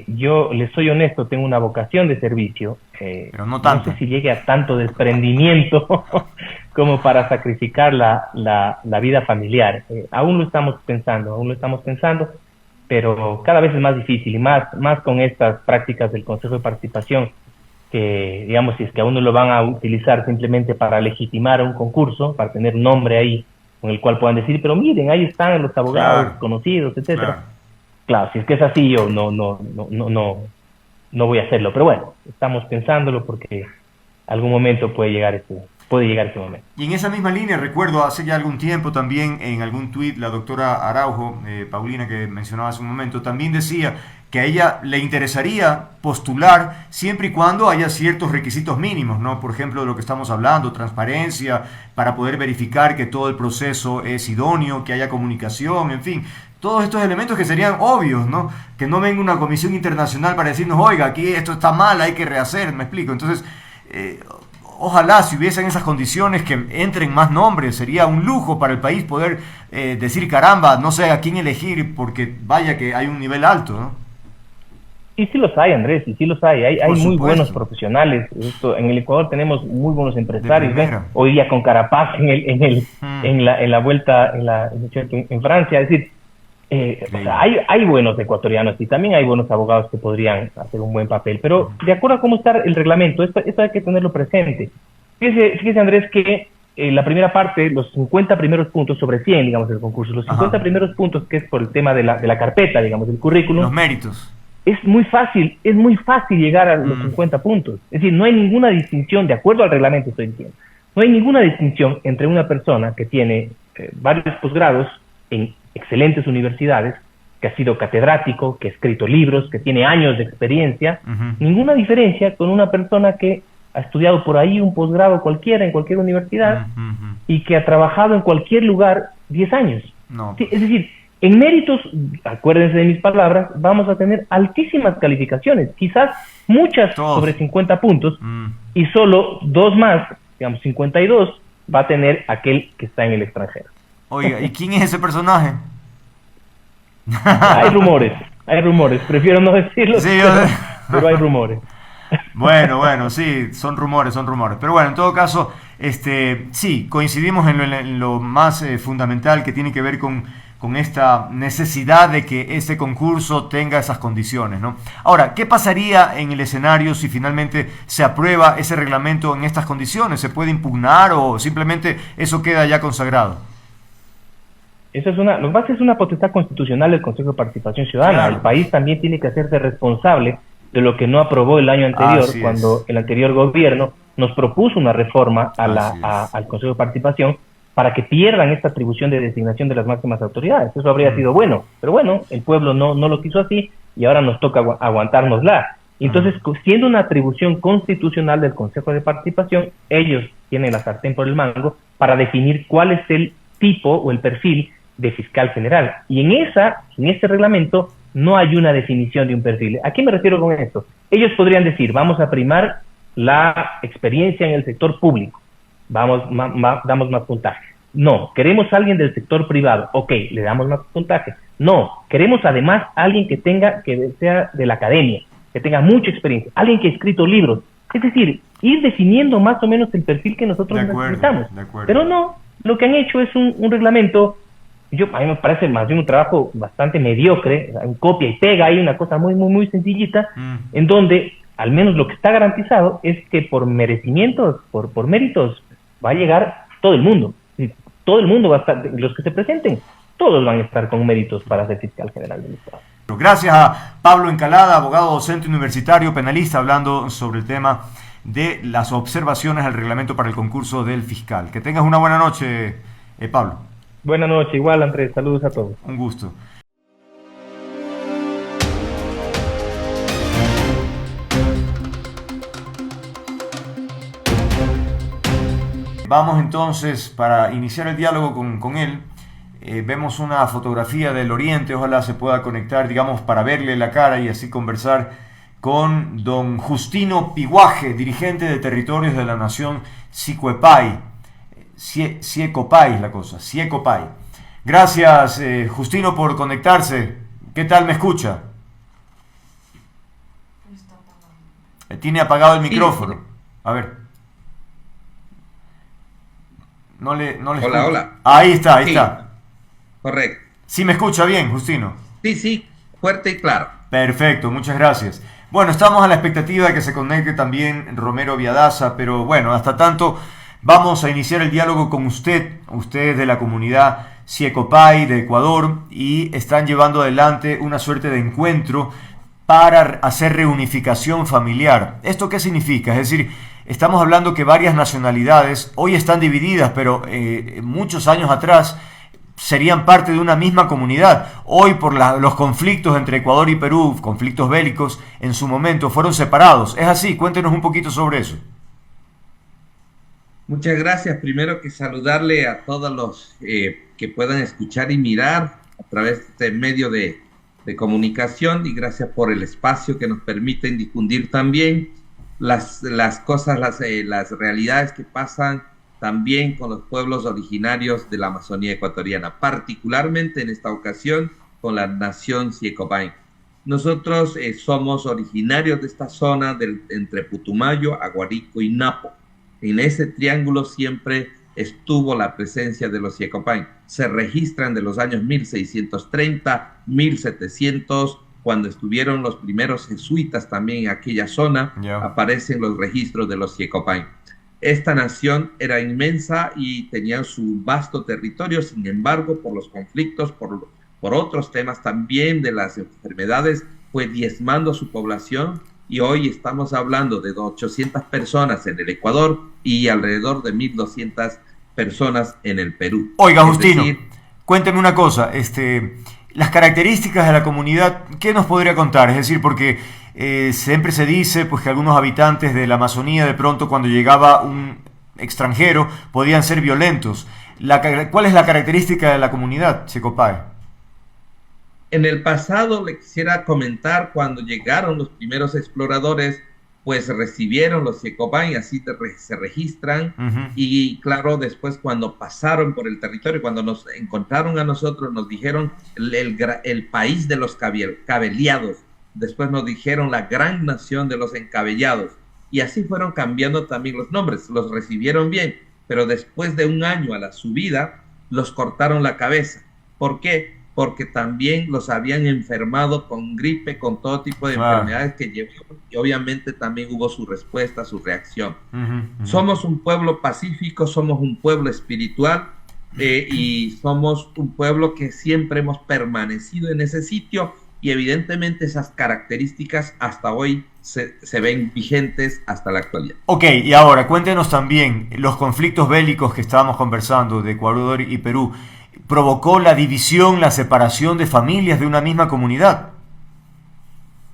Yo, les soy honesto, tengo una vocación de servicio. Pero no tanto. No sé si llegue a tanto desprendimiento como para sacrificar la vida familiar. Aún lo estamos pensando, pero cada vez es más difícil, y más con estas prácticas del Consejo de Participación, que, digamos, si es que a uno lo van a utilizar simplemente para legitimar un concurso, para tener un nombre ahí con el cual puedan decir, pero miren, ahí están los abogados conocidos, etcétera. Claro, si es que es así, yo no voy a hacerlo, pero bueno, estamos pensándolo porque algún momento puede llegar ese momento. Y en esa misma línea, recuerdo hace ya algún tiempo también en algún tuit, la doctora Araujo, Paulina, que mencionaba hace un momento, también decía que a ella le interesaría postular siempre y cuando haya ciertos requisitos mínimos, ¿no? Por ejemplo, de lo que estamos hablando, transparencia, para poder verificar que todo el proceso es idóneo, que haya comunicación, en fin, todos estos elementos que serían obvios, ¿no? Que no venga una comisión internacional para decirnos, oiga, aquí esto está mal, hay que rehacer, me explico. Entonces, ojalá si hubiesen esas condiciones que entren más nombres, sería un lujo para el país poder decir, caramba, no sé a quién elegir, porque vaya que hay un nivel alto, ¿no? Y sí los hay, Andrés, y sí los hay. Hay muy buenos profesionales. En el Ecuador tenemos muy buenos empresarios. Hoy día con Carapaz en la vuelta en Francia. Es decir, o sea, hay buenos ecuatorianos, y también hay buenos abogados que podrían hacer un buen papel. Pero de acuerdo a cómo está el reglamento, esto hay que tenerlo presente. Fíjese, Andrés, que la primera parte, los 50 primeros puntos sobre 100, digamos, del concurso, los 50 primeros puntos, que es por el tema de la carpeta, digamos, del currículum. Los méritos. Es muy fácil llegar a los 50 puntos. Es decir, no hay ninguna distinción, de acuerdo al reglamento estoy diciendo, no hay ninguna distinción entre una persona que tiene varios posgrados en excelentes universidades, que ha sido catedrático, que ha escrito libros, que tiene años de experiencia, ninguna diferencia con una persona que ha estudiado por ahí un posgrado cualquiera en cualquier universidad y que ha trabajado en cualquier lugar 10 años. No. Sí, es decir, en méritos, acuérdense de mis palabras, vamos a tener altísimas calificaciones, quizás muchas sobre 50 puntos, y solo 2 más, digamos 52, va a tener aquel que está en el extranjero. Oiga, ¿y quién es ese personaje? Hay rumores, prefiero no decirlo, sí, pero hay rumores. Bueno, sí, son rumores. Pero bueno, en todo caso, sí, coincidimos en lo más fundamental, que tiene que ver con esta necesidad de que este concurso tenga esas condiciones, ¿no? Ahora, ¿qué pasaría en el escenario si finalmente se aprueba ese reglamento en estas condiciones? ¿Se puede impugnar o simplemente eso queda ya consagrado? Lo que pasa es una potestad constitucional del Consejo de Participación Ciudadana. Claro. El país también tiene que hacerse responsable de lo que no aprobó el año anterior, cuando el anterior gobierno nos propuso una reforma al Consejo de Participación para que pierdan esta atribución de designación de las máximas autoridades. Eso habría sido bueno, pero bueno, el pueblo no lo quiso así, y ahora nos toca aguantárnosla. Entonces, siendo una atribución constitucional del Consejo de Participación, ellos tienen la sartén por el mango para definir cuál es el tipo o el perfil de fiscal general. Y en este reglamento no hay una definición de un perfil. ¿A qué me refiero con esto? Ellos podrían decir, vamos a primar la experiencia en el sector público. damos más puntaje. No, queremos a alguien del sector privado, ok, le damos más puntaje. No, queremos además a alguien que sea de la academia, que tenga mucha experiencia, alguien que ha escrito libros. Es decir, ir definiendo más o menos el perfil que nosotros necesitamos. Pero no, lo que han hecho es un reglamento. A mí me parece más bien un trabajo bastante mediocre, un copia y pega, hay una cosa muy, muy, muy sencillita, en donde al menos lo que está garantizado es que por merecimientos, por méritos, va a llegar todo el mundo. Todo el mundo va a estar, los que se presenten, todos van a estar con méritos para ser fiscal general del Estado. Gracias a Pablo Encalada, abogado docente universitario, penalista, hablando sobre el tema de las observaciones al reglamento para el concurso del fiscal. Que tengas una buena noche, Pablo. Buenas noches, igual Andrés, saludos a todos. Un gusto. Vamos entonces, para iniciar el diálogo con él, vemos una fotografía del Oriente, ojalá se pueda conectar, digamos, para verle la cara y así conversar con don Justino Piguaje, dirigente de territorios de la nación Siecopay. Siecopay es la cosa, Siecopay. Gracias, Justino, por conectarse. ¿Qué tal me escucha? Tiene apagado el micrófono. A ver. No le hola, hola. Ahí está. Correcto. ¿Sí me escucha bien, Justino? Sí, fuerte y claro. Perfecto, muchas gracias. Bueno, estamos a la expectativa de que se conecte también Romero Viadaza, pero bueno, hasta tanto vamos a iniciar el diálogo con usted de la comunidad Siecopay de Ecuador, y están llevando adelante una suerte de encuentro para hacer reunificación familiar. ¿Esto qué significa? Es decir, estamos hablando que varias nacionalidades hoy están divididas, pero muchos años atrás serían parte de una misma comunidad. Hoy, por los conflictos entre Ecuador y Perú, conflictos bélicos, en su momento fueron separados. ¿Es así? Cuéntenos un poquito sobre eso. Muchas gracias. Primero que saludarle a todos los que puedan escuchar y mirar a través de este medio de comunicación, y gracias por el espacio que nos permiten difundir también las cosas, las realidades que pasan también con los pueblos originarios de la Amazonía ecuatoriana, particularmente en esta ocasión con la nación Siecopay. Nosotros somos originarios de esta zona entre Putumayo, Aguarico y Napo. En ese triángulo siempre estuvo la presencia de los Siecopay. Se registran de los años 1630, 1700, cuando estuvieron los primeros jesuitas también en aquella zona, aparecen los registros de los Siecopay. Esta nación era inmensa y tenía su vasto territorio, sin embargo, por los conflictos, por otros temas también de las enfermedades, fue diezmando su población, y hoy estamos hablando de 800 personas en el Ecuador y alrededor de 1.200 personas en el Perú. Oiga, Justino, cuénteme una cosa, las características de la comunidad, ¿qué nos podría contar? Es decir, porque siempre se dice pues, que algunos habitantes de la Amazonía, de pronto cuando llegaba un extranjero, podían ser violentos. ¿Cuál es la característica de la comunidad Siecopay? En el pasado le quisiera comentar, cuando llegaron los primeros exploradores, pues recibieron los Siecopay, así se registran, y claro, después cuando pasaron por el territorio, cuando nos encontraron a nosotros, nos dijeron el país de los cabeleados, después nos dijeron la gran nación de los encabellados, y así fueron cambiando también los nombres. Los recibieron bien, pero después de un año a la subida, los cortaron la cabeza. ¿Por qué? Porque también los habían enfermado con gripe, con todo tipo de enfermedades que llevaron, y obviamente también hubo su respuesta, su reacción. Somos un pueblo pacífico, somos un pueblo espiritual, y somos un pueblo que siempre hemos permanecido en ese sitio, y evidentemente esas características hasta hoy se ven vigentes hasta la actualidad. Ok, y ahora cuéntenos también los conflictos bélicos que estábamos conversando de Ecuador y Perú. ¿Provocó la división, la separación de familias de una misma comunidad?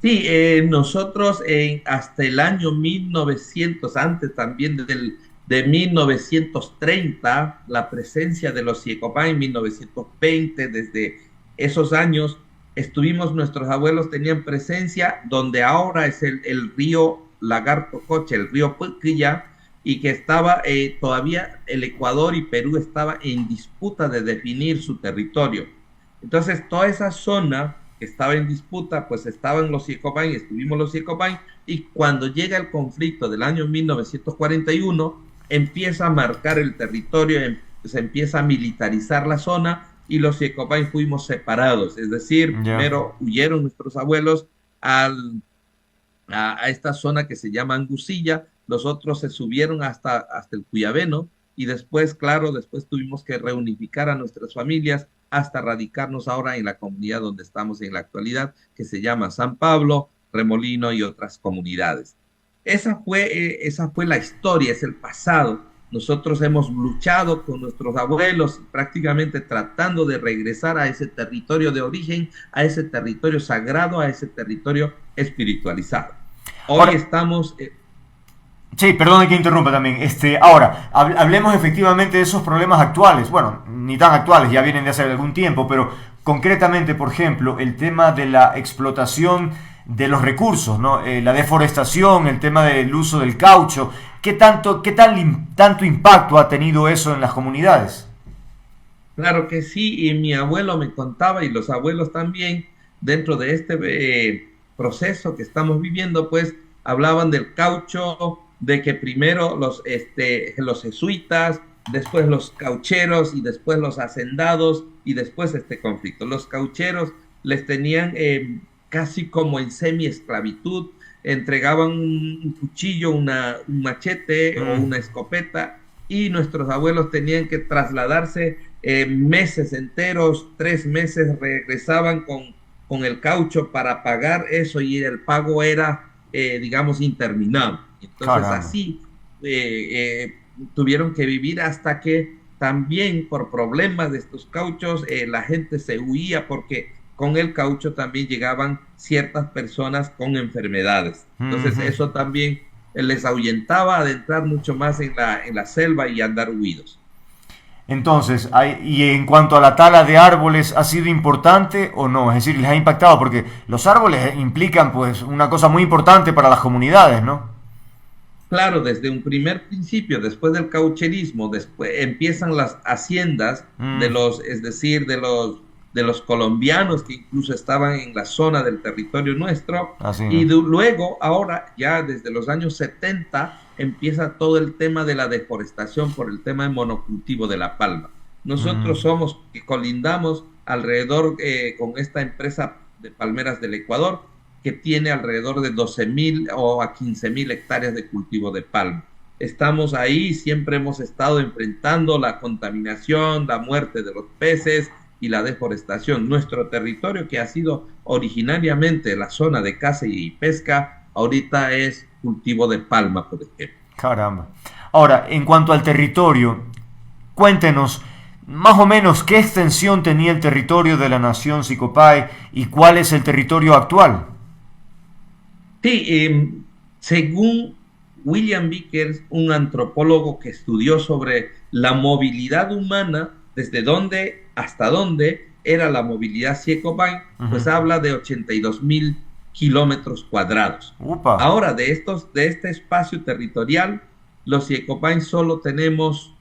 Sí, nosotros hasta el año 1900, antes también de 1930, la presencia de los Siecopay en 1920, desde esos años, nuestros abuelos tenían presencia donde ahora es el río Lagarto Coche, el río Puquilla, y que estaba todavía el Ecuador y Perú estaba en disputa de definir su territorio. Entonces toda esa zona que estaba en disputa, pues estaban los Siecopán, estuvimos los Siecopán, y cuando llega el conflicto del año 1941, empieza a marcar el territorio, se empieza a militarizar la zona, y los Siecopán fuimos separados, es decir, primero huyeron nuestros abuelos a esta zona que se llama Angusilla, los otros se subieron hasta el Cuyabeno, y después, claro, después tuvimos que reunificar a nuestras familias hasta radicarnos ahora en la comunidad donde estamos en la actualidad, que se llama San Pablo, Remolino y otras comunidades. Esa fue la historia, es el pasado. Nosotros hemos luchado con nuestros abuelos, prácticamente tratando de regresar a ese territorio de origen, a ese territorio sagrado, a ese territorio espiritualizado. Hoy estamos... Sí, perdone que interrumpa también. Ahora, hablemos efectivamente de esos problemas actuales. Bueno, ni tan actuales, ya vienen de hace algún tiempo, pero concretamente, por ejemplo, el tema de la explotación de los recursos, ¿no? La deforestación, el tema del uso del caucho. ¿Qué tanto impacto ha tenido eso en las comunidades? Claro que sí, y mi abuelo me contaba, y los abuelos también, dentro de este proceso que estamos viviendo, pues hablaban del caucho, de que primero los jesuitas, después los caucheros y después los hacendados y después este conflicto. Los caucheros les tenían casi como en semi-esclavitud, entregaban un cuchillo, un machete o una escopeta, y nuestros abuelos tenían que trasladarse meses enteros, 3 meses, regresaban con el caucho para pagar eso, y el pago era, digamos, interminable. Entonces así tuvieron que vivir hasta que también por problemas de estos cauchos la gente se huía, porque con el caucho también llegaban ciertas personas con enfermedades. Entonces eso también les ahuyentaba adentrar mucho más en la selva y andar huidos. Entonces, y en cuanto a la tala de árboles, ¿ha sido importante o no? Es decir, ¿les ha impactado? Porque los árboles implican pues una cosa muy importante para las comunidades, ¿no? Claro, desde un primer principio, después del caucherismo, después empiezan las haciendas de los colombianos que incluso estaban en la zona del territorio nuestro. Y luego, ahora, ya desde los años 70, empieza todo el tema de la deforestación por el tema de monocultivo de la palma. Nosotros somos, que colindamos alrededor con esta empresa de palmeras del Ecuador, que tiene alrededor de 12,000 o a 15,000 hectáreas de cultivo de palma. Estamos ahí, siempre hemos estado enfrentando la contaminación, la muerte de los peces y la deforestación. Nuestro territorio, que ha sido originariamente la zona de caza y pesca, ahorita es cultivo de palma, por ejemplo. Caramba. Ahora, en cuanto al territorio, cuéntenos más o menos qué extensión tenía el territorio de la nación Sicopay y cuál es el territorio actual. Sí, según William Vickers, un antropólogo que estudió sobre la movilidad humana, desde dónde hasta dónde era la movilidad Siecopay, pues habla de 82,000 kilómetros cuadrados. Ahora, de este espacio territorial, los Siecopay solo tenemos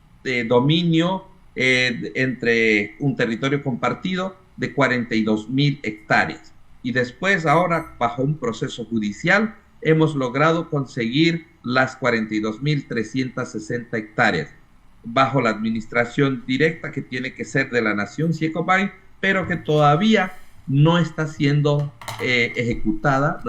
dominio entre un territorio compartido de 42,000 hectáreas. Y después, ahora, bajo un proceso judicial, hemos logrado conseguir las 42,360 hectáreas, bajo la administración directa que tiene que ser de la nación Siecopay, pero que todavía no está siendo ejecutada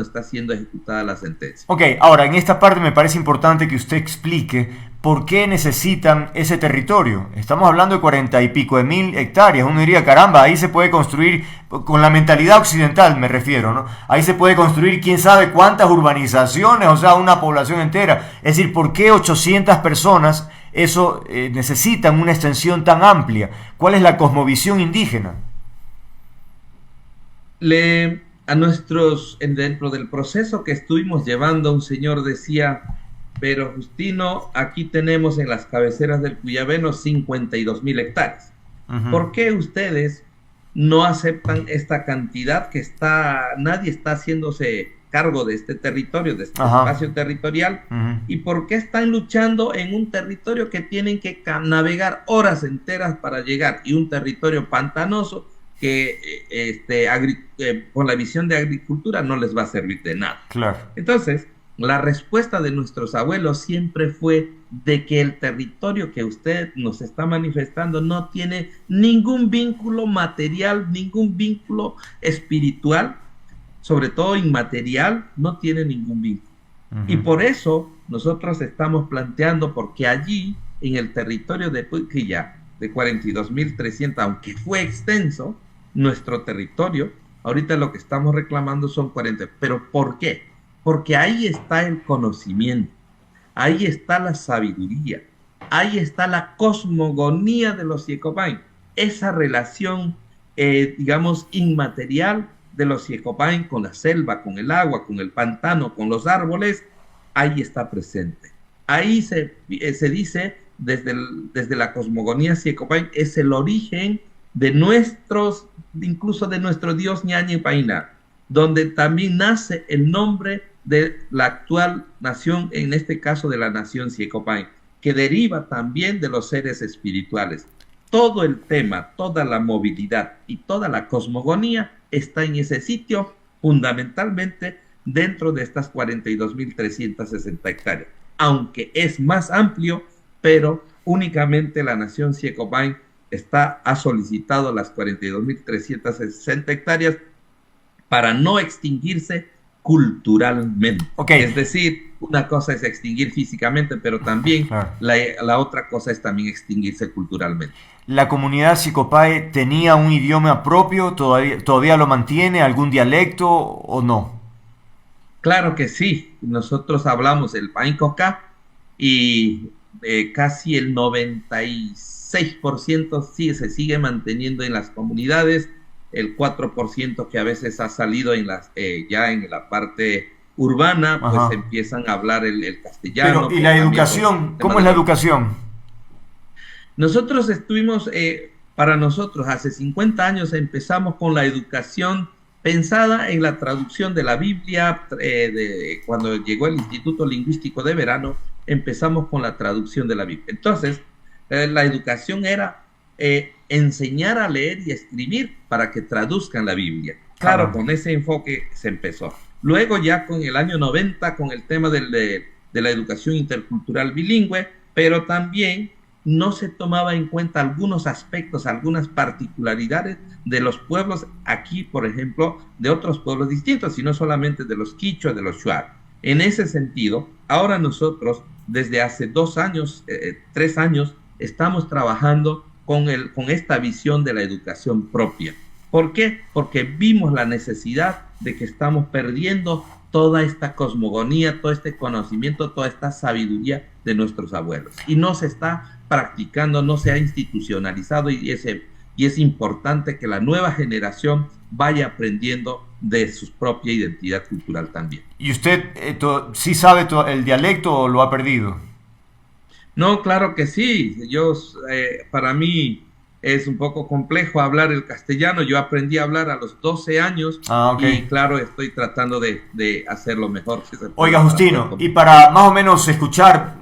la sentencia. Ok, ahora en esta parte me parece importante que usted explique por qué necesitan ese territorio. Estamos hablando de 40 y pico de mil hectáreas. Uno diría, caramba, ahí se puede construir, con la mentalidad occidental me refiero, ¿no? Ahí se puede construir quién sabe cuántas urbanizaciones, o sea, una población entera. Es decir, ¿por qué 800 personas necesitan una extensión tan amplia? ¿Cuál es la cosmovisión indígena? Dentro del proceso que estuvimos llevando, un señor decía, pero Justino, aquí tenemos en las cabeceras del Cuyabeno 52,000 hectáreas. ¿Por qué ustedes no aceptan esta cantidad que nadie está haciéndose cargo de este territorio, de este espacio territorial, y por qué están luchando en un territorio que tienen que navegar horas enteras para llegar, y un territorio pantanoso que con la visión de agricultura no les va a servir de nada. Claro. Entonces, la respuesta de nuestros abuelos siempre fue de que el territorio que usted nos está manifestando no tiene ningún vínculo material, ningún vínculo espiritual, sobre todo inmaterial, no tiene ningún vínculo. Y por eso nosotros estamos planteando, porque allí, en el territorio de Puquillá, de 42.300, aunque fue extenso, nuestro territorio, ahorita lo que estamos reclamando son 40. ¿Pero por qué? Porque ahí está el conocimiento, ahí está la sabiduría, ahí está la cosmogonía de los Yecopain, esa relación, digamos, inmaterial de los Yecopain con la selva, con el agua, con el pantano, con los árboles, ahí está presente. Ahí se dice, desde la cosmogonía Yecopain, es el origen de incluso de nuestro dios Ñañe Paina, donde también nace el nombre de la actual nación, en este caso de la nación Yecopain, que deriva también de los seres espirituales. Todo el tema, toda la movilidad y toda la cosmogonía está en ese sitio, fundamentalmente dentro de estas 42.360 hectáreas. Aunque es más amplio, pero únicamente la nación Yecopain ha solicitado las 42.360 hectáreas para no extinguirse culturalmente. Es decir, una cosa es extinguir físicamente, pero también la otra cosa es también extinguirse culturalmente. ¿La comunidad Xicopae tenía un idioma propio? ¿Todavía lo mantiene? ¿Algún dialecto o no? Claro que sí. Nosotros hablamos el Paincoca y casi el 96% sí se sigue manteniendo en las comunidades. El 4% que a veces ha salido ya en la parte urbana, pues empiezan a hablar el castellano. Pero, ¿y la educación? ¿Cómo es la educación? Nosotros para nosotros, hace 50 años empezamos con la educación pensada en la traducción de la Biblia. Cuando llegó el Instituto Lingüístico de Verano, empezamos con la traducción de la Biblia. Entonces, la educación era enseñar a leer y escribir para que traduzcan la Biblia. Claro, con ese enfoque se empezó. Luego ya con el año 90, con el tema de la educación intercultural bilingüe, pero también no se tomaba en cuenta algunos aspectos, algunas particularidades de los pueblos aquí, por ejemplo, de otros pueblos distintos, y no solamente de los quichua, de los shuar. En ese sentido, ahora nosotros, desde hace 2 años, 3 años, estamos trabajando con esta visión de la educación propia. ¿Por qué? Porque vimos la necesidad de que estamos perdiendo toda esta cosmogonía, todo este conocimiento, toda esta sabiduría de nuestros abuelos. Y no se está practicando, no se ha institucionalizado, y es importante que la nueva generación vaya aprendiendo de su propia identidad cultural también. ¿Y usted sí sabe el dialecto o lo ha perdido? No, claro que sí. Para mí es un poco complejo hablar el castellano. Yo aprendí a hablar a los 12 años y claro, estoy tratando de hacerlo mejor. Oiga, Justino, y para más o menos escuchar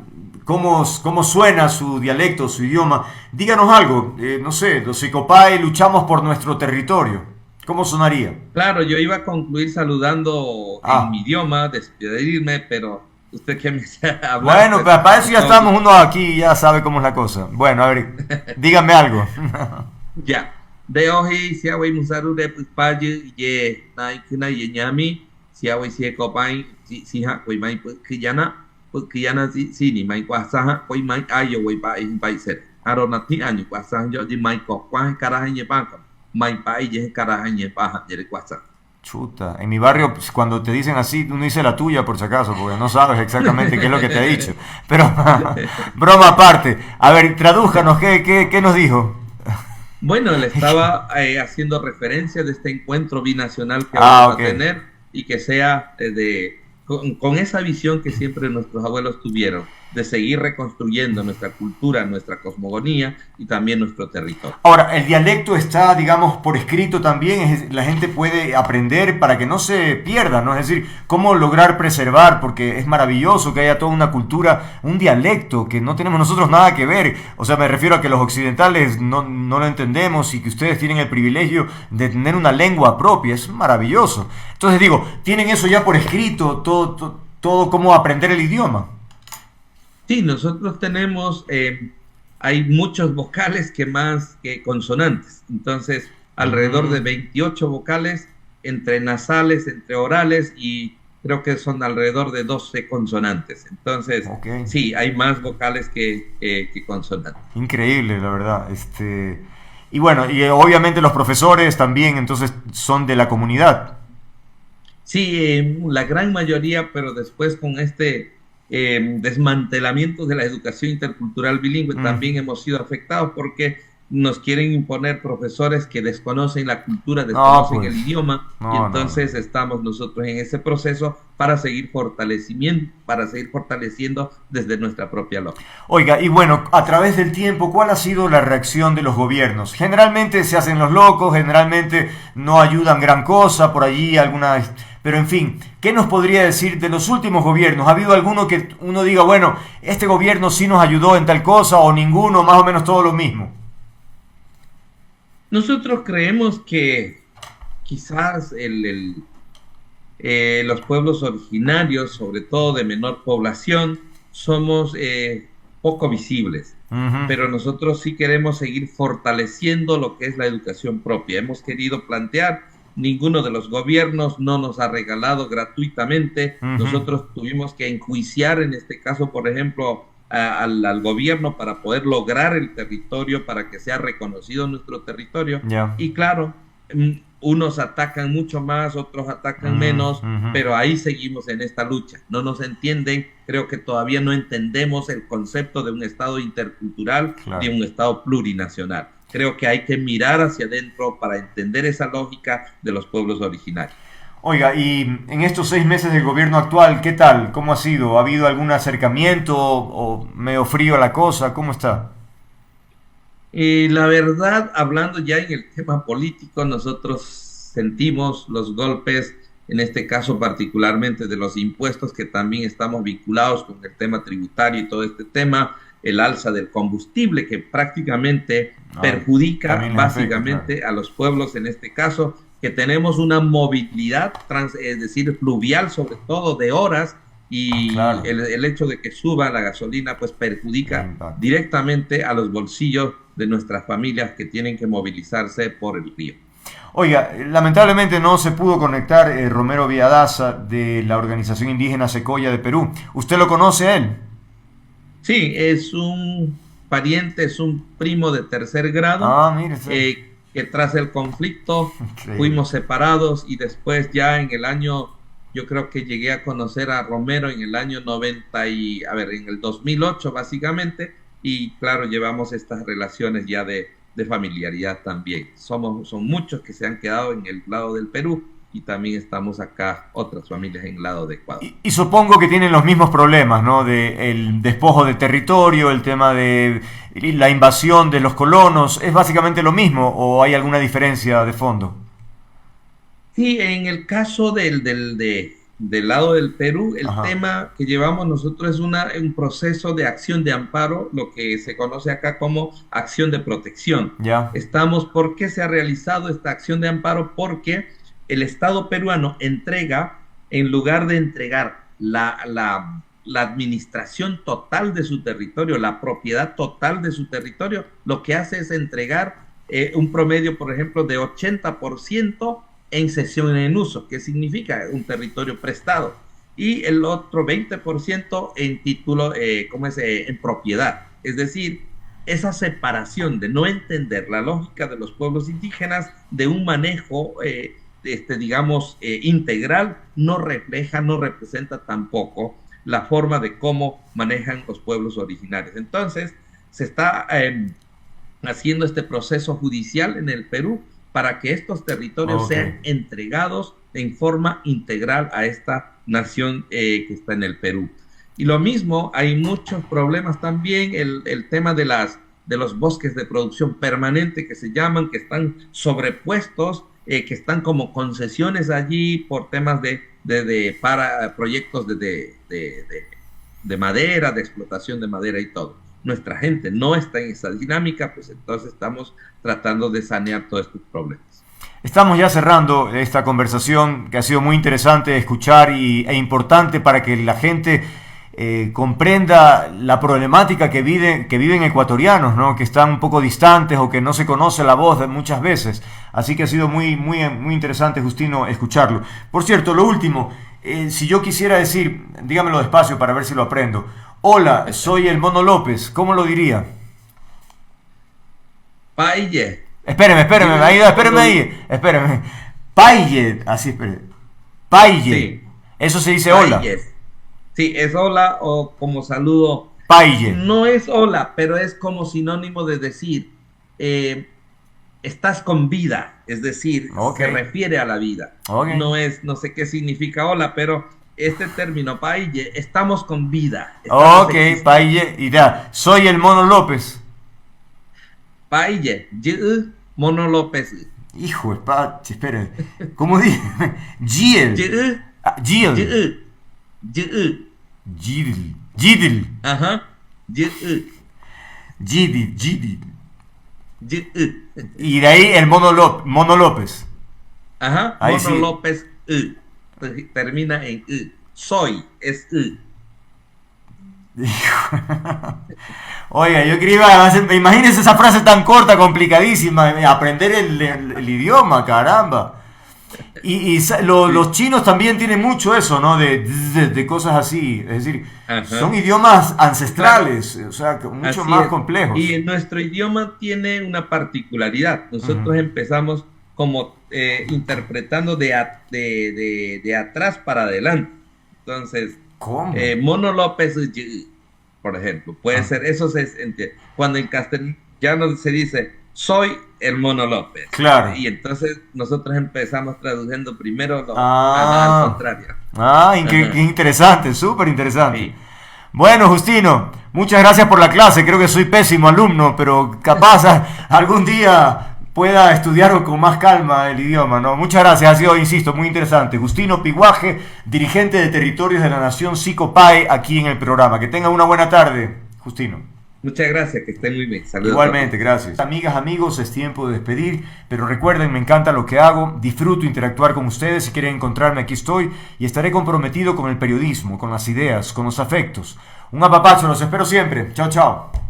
cómo suena su dialecto, su idioma, díganos algo. No sé, los Xicopae luchamos por nuestro territorio. ¿Cómo sonaría? Claro, yo iba a concluir saludando en mi idioma, despedirme, pero usted que me hablar. Bueno, pues, para eso ya estamos uno aquí, ya sabe cómo es la cosa. Bueno, a ver, dígame algo. Ya. De hoy, si hago musaru de Pupaye, ye, naikuna ye ñami, si hago Xicopae, si ha, pues mai Kiyana, si ni mai Kwasaha, pues mai ayo, wey pa in paiser. Aronati año, Kwasaha, yo di mai Kokwa, Carajañe Panca, mai país, Carajañe Paja, ye Kwasa. Chuta, en mi barrio, pues, cuando te dicen así, uno dice la tuya por si acaso, porque no sabes exactamente qué es lo que te he dicho. Pero, broma aparte, a ver, tradújanos, ¿qué nos dijo? Bueno, le estaba haciendo referencia de este encuentro binacional que vamos a tener, y que sea con esa visión que siempre nuestros abuelos tuvieron, de seguir reconstruyendo nuestra cultura, nuestra cosmogonía y también nuestro territorio. Ahora, el dialecto está, digamos, por escrito también, la gente puede aprender para que no se pierda, ¿no? Es decir, cómo lograr preservar, porque es maravilloso que haya toda una cultura, un dialecto que no tenemos nosotros nada que ver. O sea, me refiero a que los occidentales no lo entendemos y que ustedes tienen el privilegio de tener una lengua propia, es maravilloso. Entonces digo, tienen eso ya por escrito, todo cómo aprender el idioma. Sí, nosotros tenemos, hay muchos vocales más que consonantes, entonces alrededor de 28 vocales entre nasales, entre orales, y creo que son alrededor de 12 consonantes. Entonces, sí, hay más vocales que consonantes. Increíble, la verdad. Y bueno, y obviamente los profesores también, entonces, son de la comunidad. Sí, la gran mayoría, pero después con desmantelamiento de la educación intercultural bilingüe también hemos sido afectados porque nos quieren imponer profesores que desconocen la cultura, desconocen el idioma, y entonces estamos nosotros en ese proceso para seguir fortaleciendo desde nuestra propia lógica. Oiga, y bueno, a través del tiempo, ¿cuál ha sido la reacción de los gobiernos? Generalmente se hacen los locos, generalmente no ayudan gran cosa, por allí algunas... Pero en fin, ¿qué nos podría decir de los últimos gobiernos? ¿Ha habido alguno que uno diga, bueno, este gobierno sí nos ayudó en tal cosa, o ninguno, más o menos todo lo mismo? Nosotros creemos que quizás los pueblos originarios, sobre todo de menor población, somos poco visibles, pero nosotros sí queremos seguir fortaleciendo lo que es la educación propia. Hemos querido plantear, ninguno de los gobiernos no nos ha regalado gratuitamente, nosotros tuvimos que enjuiciar en este caso, por ejemplo, al gobierno para poder lograr el territorio, para que sea reconocido nuestro territorio. Y claro, unos atacan mucho más, otros atacan menos, pero ahí seguimos en esta lucha. No nos entienden, creo que todavía no entendemos el concepto de un Estado intercultural, de un Estado plurinacional. Creo que hay que mirar hacia adentro para entender esa lógica de los pueblos originarios. Oiga, y en estos 6 meses del gobierno actual, ¿qué tal? ¿Cómo ha sido? ¿Ha habido algún acercamiento o medio frío la cosa? ¿Cómo está? La verdad, hablando ya en el tema político, nosotros sentimos los golpes, en este caso particularmente de los impuestos, que también estamos vinculados con el tema tributario y todo este tema, el alza del combustible que prácticamente perjudica básicamente a los pueblos, en este caso, que tenemos una movilidad, es decir, fluvial sobre todo de horas, y el hecho de que suba la gasolina pues perjudica directamente a los bolsillos de nuestras familias que tienen que movilizarse por el río. Oiga, lamentablemente no se pudo conectar Romero Villadaza de la organización indígena Secoya de Perú. ¿Usted lo conoce a él? Sí, es un pariente, es un primo de tercer grado. Mire, que tras el conflicto fuimos separados, y después ya en el año, yo creo que llegué a conocer a Romero en el año en el 2008 básicamente, y claro, llevamos estas relaciones ya de familiaridad también. Son muchos que se han quedado en el lado del Perú, y también estamos acá otras familias en el lado de Ecuador. Y supongo que tienen los mismos problemas, ¿no? El despojo de territorio, el tema de la invasión de los colonos. ¿Es básicamente lo mismo o hay alguna diferencia de fondo? Sí, en el caso del lado del Perú, el tema que llevamos nosotros es un proceso de acción de amparo, lo que se conoce acá como acción de protección. ¿Por qué se ha realizado esta acción de amparo? Porque el Estado peruano entrega, en lugar de entregar la administración total de su territorio, la propiedad total de su territorio, lo que hace es entregar un promedio, por ejemplo, de 80% en cesión en uso, que significa un territorio prestado, y el otro 20% en título, en propiedad. Es decir, esa separación de no entender la lógica de los pueblos indígenas, de un manejo integral, no representa tampoco la forma de cómo manejan los pueblos originarios. Entonces, se está haciendo este proceso judicial en el Perú para que estos territorios sean entregados en forma integral a esta nación que está en el Perú. Y lo mismo, hay muchos problemas también, el tema de los bosques de producción permanente que se llaman, que están sobrepuestos, que están como concesiones allí por temas para proyectos de madera, de explotación de madera y todo. Nuestra gente no está en esa dinámica, pues entonces estamos tratando de sanear todos estos problemas. Estamos ya cerrando esta conversación que ha sido muy interesante escuchar e importante para que la gente comprenda la problemática que viven ecuatorianos, ¿no? Que están un poco distantes o que no se conoce la voz de muchas veces. Así que ha sido muy, muy, muy interesante, Justino, escucharlo. Por cierto, lo último, si yo quisiera decir, dígamelo despacio para ver si lo aprendo. Hola, soy el Mono López, ¿cómo lo diría? Paille. Espéreme ahí. Paille, así, espéreme. Paille. Sí. Eso se dice hola. Sí, es hola o como saludo. Paille. No es hola, pero es como sinónimo de decir estás con vida, es decir, okay. Se refiere a la vida. Okay. No sé qué significa hola, pero este término paille, estamos con vida. Ok, paille, y ya, soy el Mono López. Paille, Mono López. Hijo de pache, espere. ¿Cómo dije? Giel. Giel. Gidil. Ajá. Gidil. Y de ahí el Mono López. Ajá. Ahí Mono sí. López. Termina en soy, es Oiga, yo quería, imagínense esa frase tan corta, complicadísima, aprender el idioma, caramba. Y los chinos también tienen mucho eso, ¿no? De cosas así, es decir, ajá. Son idiomas ancestrales, o sea, mucho así más es. complejos. Y nuestro idioma tiene una particularidad. Nosotros empezamos como interpretando de atrás para adelante. Entonces, ¿cómo? Mono López, por ejemplo, puede ser, eso se entiende. Cuando en castellano se dice, soy el Mono López. Claro. Y entonces nosotros empezamos traduciendo primero al contrario. Qué interesante, súper interesante. Sí. Bueno, Justino, muchas gracias por la clase. Creo que soy pésimo alumno, pero capaz algún día pueda estudiar con más calma el idioma, ¿no? Muchas gracias, ha sido, insisto, muy interesante. Justino Piguaje, dirigente de Territorios de la Nación Sicopae, aquí en el programa. Que tengan una buena tarde, Justino. Muchas gracias, que estén muy bien. Saludos. Igualmente, gracias. Amigas, amigos, es tiempo de despedir, pero recuerden, me encanta lo que hago, disfruto interactuar con ustedes. Si quieren encontrarme, aquí estoy y estaré comprometido con el periodismo, con las ideas, con los afectos. Un apapacho, los espero siempre. Chao, chao.